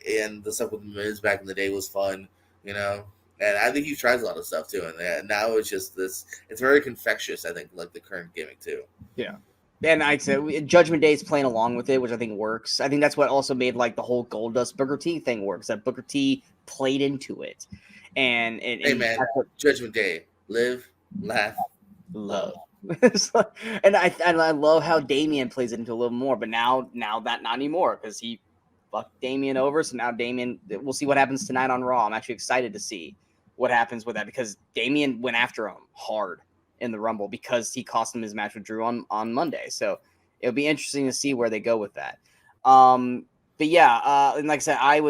And the stuff with Miz back in the day was fun, And I think he tries a lot of stuff too. And now it's just this. It's very confectious. I think like the current gimmick too. Yeah, and I'd say Judgment Day is playing along with it, which I think works. I think that's what also made like the whole Goldust Booker T thing works. That Booker T played into it, and hey man, Judgment Day, live, laugh, love. And I love how Damian plays it into a little more. But now that not anymore because he fucked Damian over. So now Damian, we'll see what happens tonight on Raw. I'm actually excited to see what happens with that because Damian went after him hard in the Rumble because he cost him his match with Drew on Monday. So it'll be interesting to see where they go with that. But yeah, and like I said, I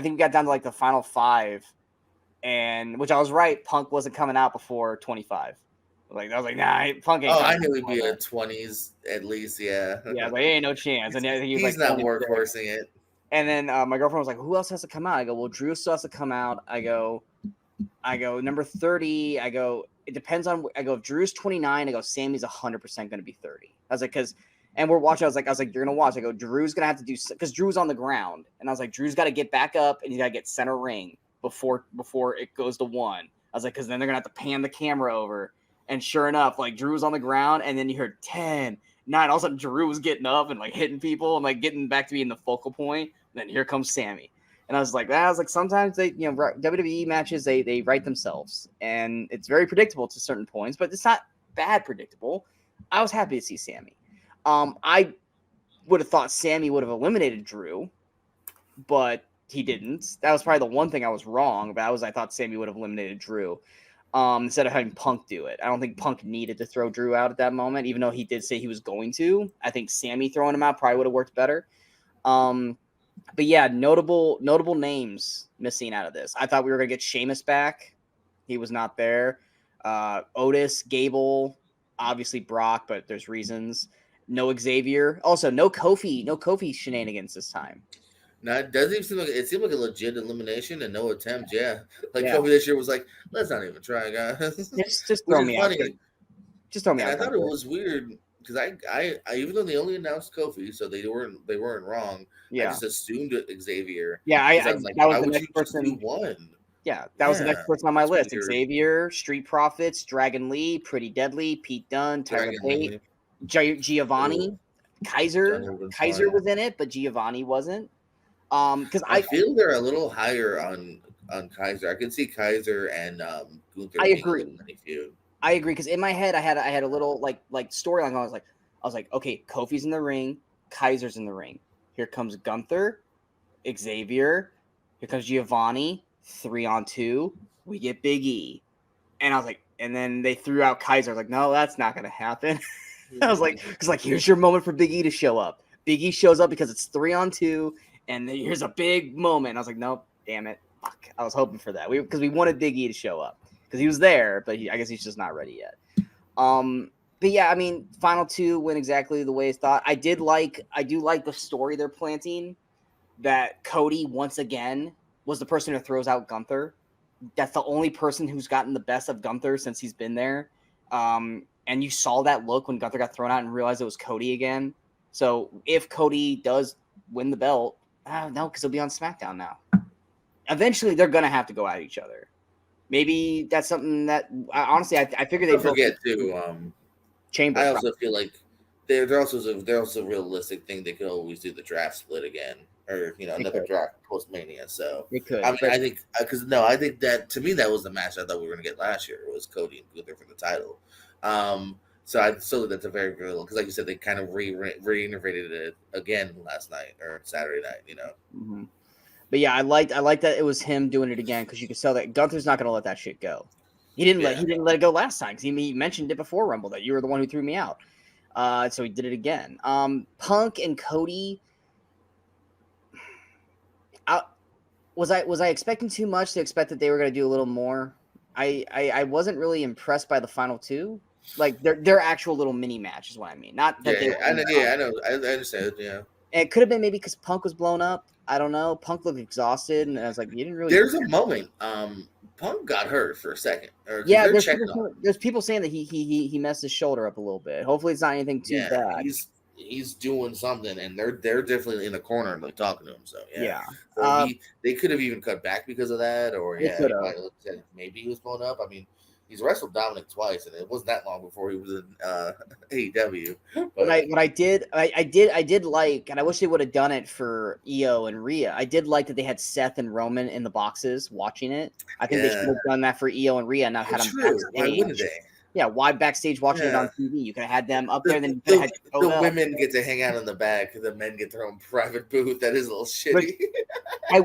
think we got down to like the final 5, and which I was right. Punk wasn't coming out before 25. Like I was like, nah, Punk ain't. Oh, coming I knew he'd be out. in 20s at least. Yeah. Yeah, like ain't no chance. And he was He's like not 26. workhorsing it. And then my girlfriend was like, "Who else has to come out?" I go, "Well, Drew still has to come out." I go, number 30. I go, it depends on. I go, if Drew's 29. I go, Sammy's 100% going to be 30. I was like, and we're watching. I was like, you're gonna watch. I go, Drew's gonna have to do because Drew's on the ground, and I was like, Drew's got to get back up and he's got to get center ring before it goes to 1. I was like, because then they're gonna have to pan the camera over, and sure enough, like Drew was on the ground, and then you heard 10, 9. All of a sudden, Drew was getting up and like hitting people and like getting back to being the focal point. And then here comes Sammy. And I was like, sometimes they, WWE matches, they write themselves, and it's very predictable to certain points, but it's not bad predictable. I was happy to see Sammy. I would have thought Sammy would have eliminated Drew, but he didn't. That was probably the one thing I was wrong about. I thought Sammy would have eliminated Drew instead of having Punk do it. I don't think Punk needed to throw Drew out at that moment, even though he did say he was going to. I think Sammy throwing him out probably would have worked better. But yeah, notable names missing out of this. I thought we were gonna get Sheamus back. He was not there. Otis, Gable, obviously Brock, but there's reasons. No Xavier. Also, no Kofi. No Kofi shenanigans this time. No, it doesn't even seem like it seemed like a legit elimination and no attempt. Yeah, like Yeah. Kofi this year was like, let's not even try, guys. Just throw me out. Just throw me and out. I thought it was weird because I even though they only announced Kofi, so they weren't wrong. Yeah. I just assumed Xavier. Yeah, I was like, that was why the would next you person. just do one? Yeah, that was the next person on my list. weird. Xavier, Street Profits, Dragon Lee, Pretty Deadly, Pete Dunne, Tyler Bate, Giovanni, Ooh. Kaiser. Kaiser was in it, but Giovanni wasn't. Because I feel they're a little higher on Kaiser. I can see Kaiser and Gunther. I agree. Feud. I agree because in my head I had a little like storyline. I was like, okay, Kofi's in the ring, Kaiser's in the ring. Here comes Gunther, Xavier. Here comes Giovanni. 3-on-2. We get Big E, and I was like, and then they threw out Kaiser. I was like, no, that's not gonna happen. I was like, because here's your moment for Big E to show up. Big E shows up because it's 3-on-2, and here's a big moment. I was like, nope, damn it, fuck. I was hoping for that. Because we wanted Big E to show up because he was there, but I guess he's just not ready yet. But yeah, I mean, final 2 went exactly the way it's thought. I do like the story they're planting that Cody once again was the person who throws out Gunther. That's the only person who's gotten the best of Gunther since he's been there. And you saw that look when Gunther got thrown out and realized it was Cody again. So if Cody does win the belt, no, because he'll be on SmackDown now. Eventually, they're going to have to go at each other. Maybe that's something that, honestly, I figure they forget too. Chamber. I also feel like they're also a realistic thing. They could always do the draft split again, or another draft post Mania. So they could. I mean, I think I think that to me that was the match I thought we were going to get last year. It was Cody and Gunther for the title. So that's a very good because, like you said, they kind of reinnovated it again last night or Saturday night. Mm-hmm. But yeah, I liked that it was him doing it again because you could tell that Gunther's not going to let that shit go. He didn't let it go last time because he mentioned it before Rumble that you were the one who threw me out. So he did it again. Punk and Cody. Was I expecting too much to expect that they were going to do a little more? I wasn't really impressed by the final 2. Like their actual little mini match is what I mean. Not that I know. I understand. Yeah. And it could have been maybe because Punk was blown up. I don't know. Punk looked exhausted, and I was like, you didn't really. There's a moment. Punk got hurt for a second. Yeah, there's people saying that he messed his shoulder up a little bit. Hopefully, it's not anything too bad. He's doing something, and they're definitely in the corner like talking to him. So yeah. So they could have even cut back because of that, or maybe he was blown up. I mean, he's wrestled Dominic twice, and it wasn't that long before he was in AEW. But I did like, and I wish they would have done it for Io and Rhea. I did like that they had Seth and Roman in the boxes watching it. I think they should have done that for Io and Rhea, and not had them backstage. Why wouldn't they? Yeah, why backstage watching it on TV? You could have had them up there, and then the women get to hang out in the back, the men get their own private booth. That is a little shitty. I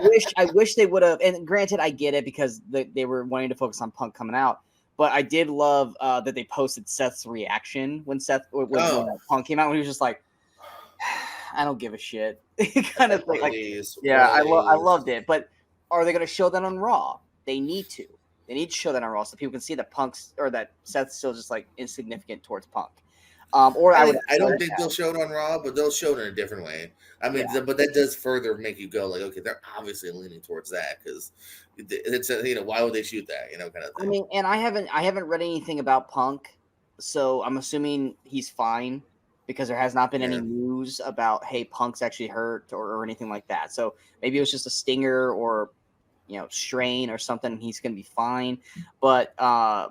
wish they would have. And granted, I get it because they were wanting to focus on Punk coming out. But I did love that they posted Seth's reaction when Oh, Punk came out, when he was just like, I don't give a shit, kind of like thing. one of Like, these, yeah, one of I these. loved it. But are they going to show that on Raw? They need to. They need to show that on Raw so people can see that Punk's or that Seth's still just like insignificant towards Punk. Or I would. I don't think they'll show it on Raw, but they'll show it in a different way. I mean, Yeah. but that does further make you go like, okay, they're obviously leaning towards that because it's a, why would they shoot that, kind of I thing. mean, and I haven't read anything about Punk, so I'm assuming he's fine because there has not been any Yeah, news about, hey, Punk's actually hurt or anything like that. So maybe it was just a stinger or strain or something, and he's gonna be fine. But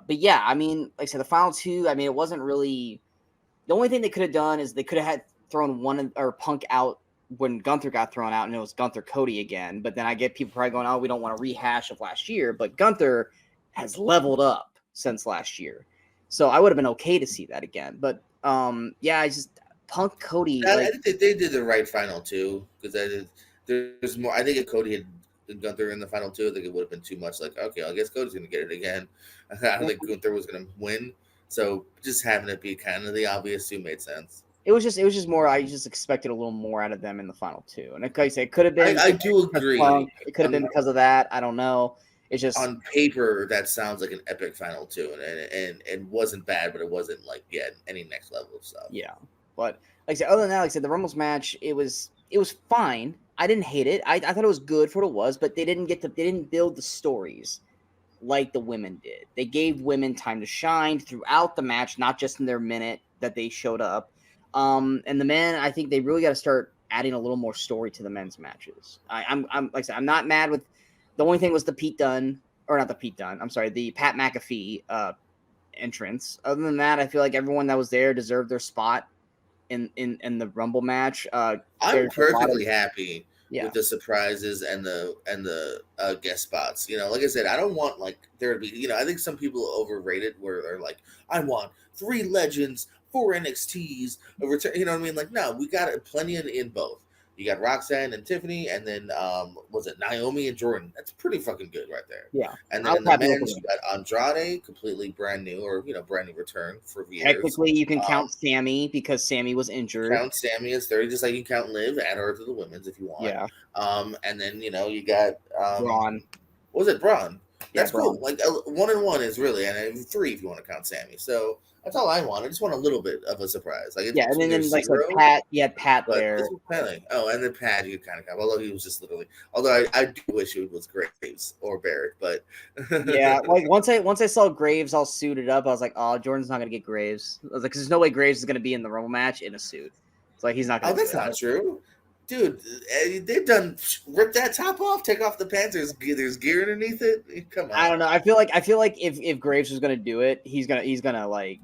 yeah, I mean, like I said, the final two, I mean, it wasn't really the only thing they could have done is they could have had thrown one or Punk out when Gunther got thrown out, and it was Gunther Cody again. But then I get people probably going, "Oh, we don't want to rehash of last year." But Gunther has leveled up since last year, so I would have been okay to see that again. But yeah, I just Punk Cody, I like, think they did the right final two because there's more. I think if Cody had Gunther in the final two, I think it would have been too much. Like, okay, I guess Cody's going to get it again. I don't think Gunther was going to win. So just having it be kind of the obvious two made sense. it was just more. I just expected a little more out of them in the final two, and like I said, it could have been I do because agree. Punk. It could have been because of that. I don't know. It's just On paper, that sounds like an epic final two, and wasn't bad, but it wasn't like any next level of stuff. yeah. But like I said, other than that, like I said, the Rumbles match, it was fine. I didn't hate it. I thought it was good for what it was, but they didn't build the stories like the women did. They gave women time to shine throughout the match, not just in their minute that they showed up. And the men, I think they really got to start adding a little more story to the men's matches. I'm like I said, I'm not mad with. The only thing was the Pete Dunne, or not the Pete Dunne. I'm sorry, the Pat McAfee entrance. Other than that, I feel like everyone that was there deserved their spot in the Rumble match. I'm There's a lot of perfectly happy yeah. with the surprises and the guest spots. Like I said, I don't want like there to be. I think some people overrate it where they're like, I want 3 legends, 4 NXTs, a return. You know what I mean? Like, no, we got plenty in both. You got Roxanne and Tiffany, and then was it Naomi and Jordan? That's pretty fucking good right there. Yeah. And I then was in the happy with men's, it. you got Andrade, completely brand new, or brand new return for years. Technically, you can Um, count Sammy because Sammy was injured. Count Sammy as 30, just like you count Liv, add her to the women's if you want. Yeah. And then you got Braun. what was it, Braun? Yeah, That's Braun. cool. Like 1 and 1 is really, and 3 if you want to count Sammy. So that's all I want. I just want a little bit of a surprise. Like it's Yeah, and between their then like I said, 0, Pat, you had Pat but there. it's Penny. Oh, and then Pat, you kind of count. Although he was just literally. Although I do wish it was Graves or Barrett, but Yeah, like once I saw Graves all suited up, I was like, oh, Jordan's not gonna get Graves. I was like, 'cause there's no way Graves is gonna be in the Rumble match in a suit. It's like he's not oh, gonna do that's it. not true. Dude, they've done rip that top off, take off the pants. There's gear underneath it. Come I on. don't know. I feel like if Graves was gonna do it, he's gonna like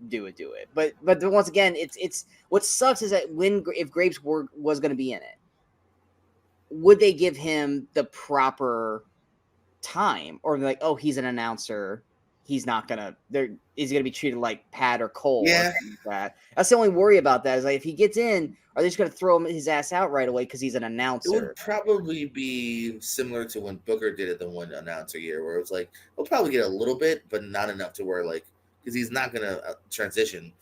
do it. But once again, it's what sucks is that if Graves was gonna be in it, would they give him the proper time, or like, oh, he's an announcer, he's not gonna there is gonna be treated like Pat or Cole or Yeah, something like that. That's the only worry about that, is like if he gets in, are they just gonna throw his ass out right away because he's an it would announcer? probably be similar to when Booker did it the one announcer year, where it was like he'll probably get a little bit, but not enough to where like because he's not gonna transition.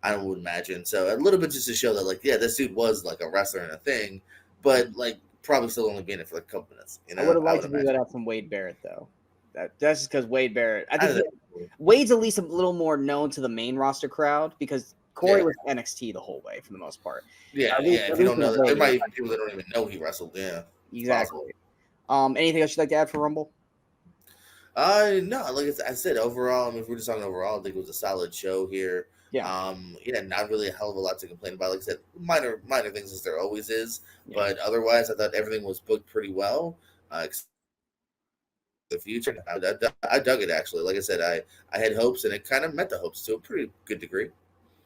I would imagine so a little bit just to show that like this dude was like a wrestler and a thing, but like probably still only being it for like a couple minutes. I would have I liked would to do imagine. that out from Wade Barrett though. That's just because Wade Barrett. I I think don't Wade's at least a little more known to the main roster crowd because Corey Yeah, was NXT the whole way for the most part. yeah, At least, yeah. at If you least don't know with that, there Wade. might be people that don't even know he wrestled. Yeah, it's possible. Exactly. Anything else you'd like to add for Rumble? No, like I said, overall, I mean, if we're just talking overall, I think it was a solid show here. Yeah. Not really a hell of a lot to complain about. Like I said, minor things as there always is, Yeah. but otherwise, I thought everything was booked pretty well. Except the future, I dug it actually. Like I said, I had hopes, and it kind of met the hopes to a pretty good degree.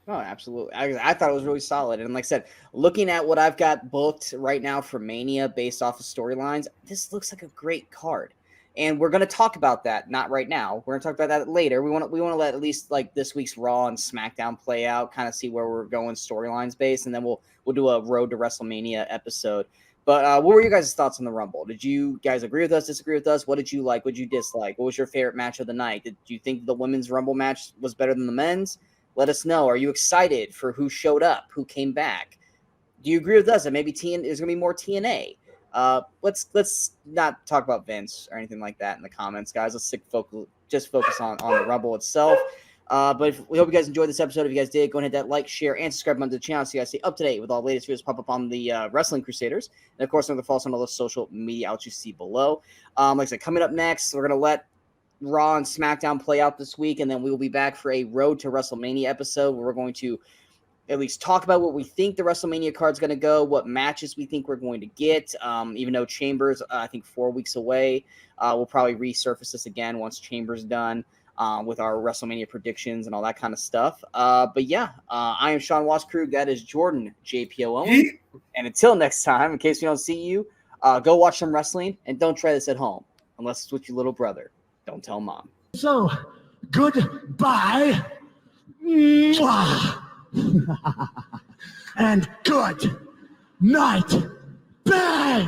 Oh, absolutely. I thought it was really solid. And like I said, looking at what I've got booked right now for Mania based off of storylines, this looks like a great card. And we're going to talk about that, not right now. We're going to talk about that later. We want to let at least like this week's Raw and SmackDown play out, kind of see where we're going storylines based, and then we'll do a Road to WrestleMania episode. But what were your guys' thoughts on the Rumble? Did you guys agree with us, disagree with us? What did you like? What did you dislike? What was your favorite match of the night? Did you think the women's Rumble match was better than the men's? Let us know. Are you excited for who showed up, who came back? Do you agree with us that maybe there's going to be more TNA? Let's not talk about Vince or anything like that in the comments, guys. Let's focus on the Rumble itself. But we hope you guys enjoyed this episode. If you guys did, go ahead and hit that like, share, and subscribe button to the channel so you guys stay up to date with all the latest videos pop up on the Wrestling Crusaders. And of course, remember to follow us on all the social media outlets you see below. Like I said, coming up next, we're going to let Raw and SmackDown play out this week, and then we will be back for a Road to WrestleMania episode where we're going to at least talk about what we think the WrestleMania card's going to go, what matches we think we're going to get. Even though Chambers, I think 4 weeks away, we'll probably resurface this again once Chambers done with our WrestleMania predictions and all that kind of stuff. But yeah, I am Sean Waskrug. That is Jordan JPO Owen. And until next time, in case we don't see you, go watch some wrestling and don't try this at home unless it's with your little brother. Don't tell mom. So, goodbye. Mwah. And good night. Bang!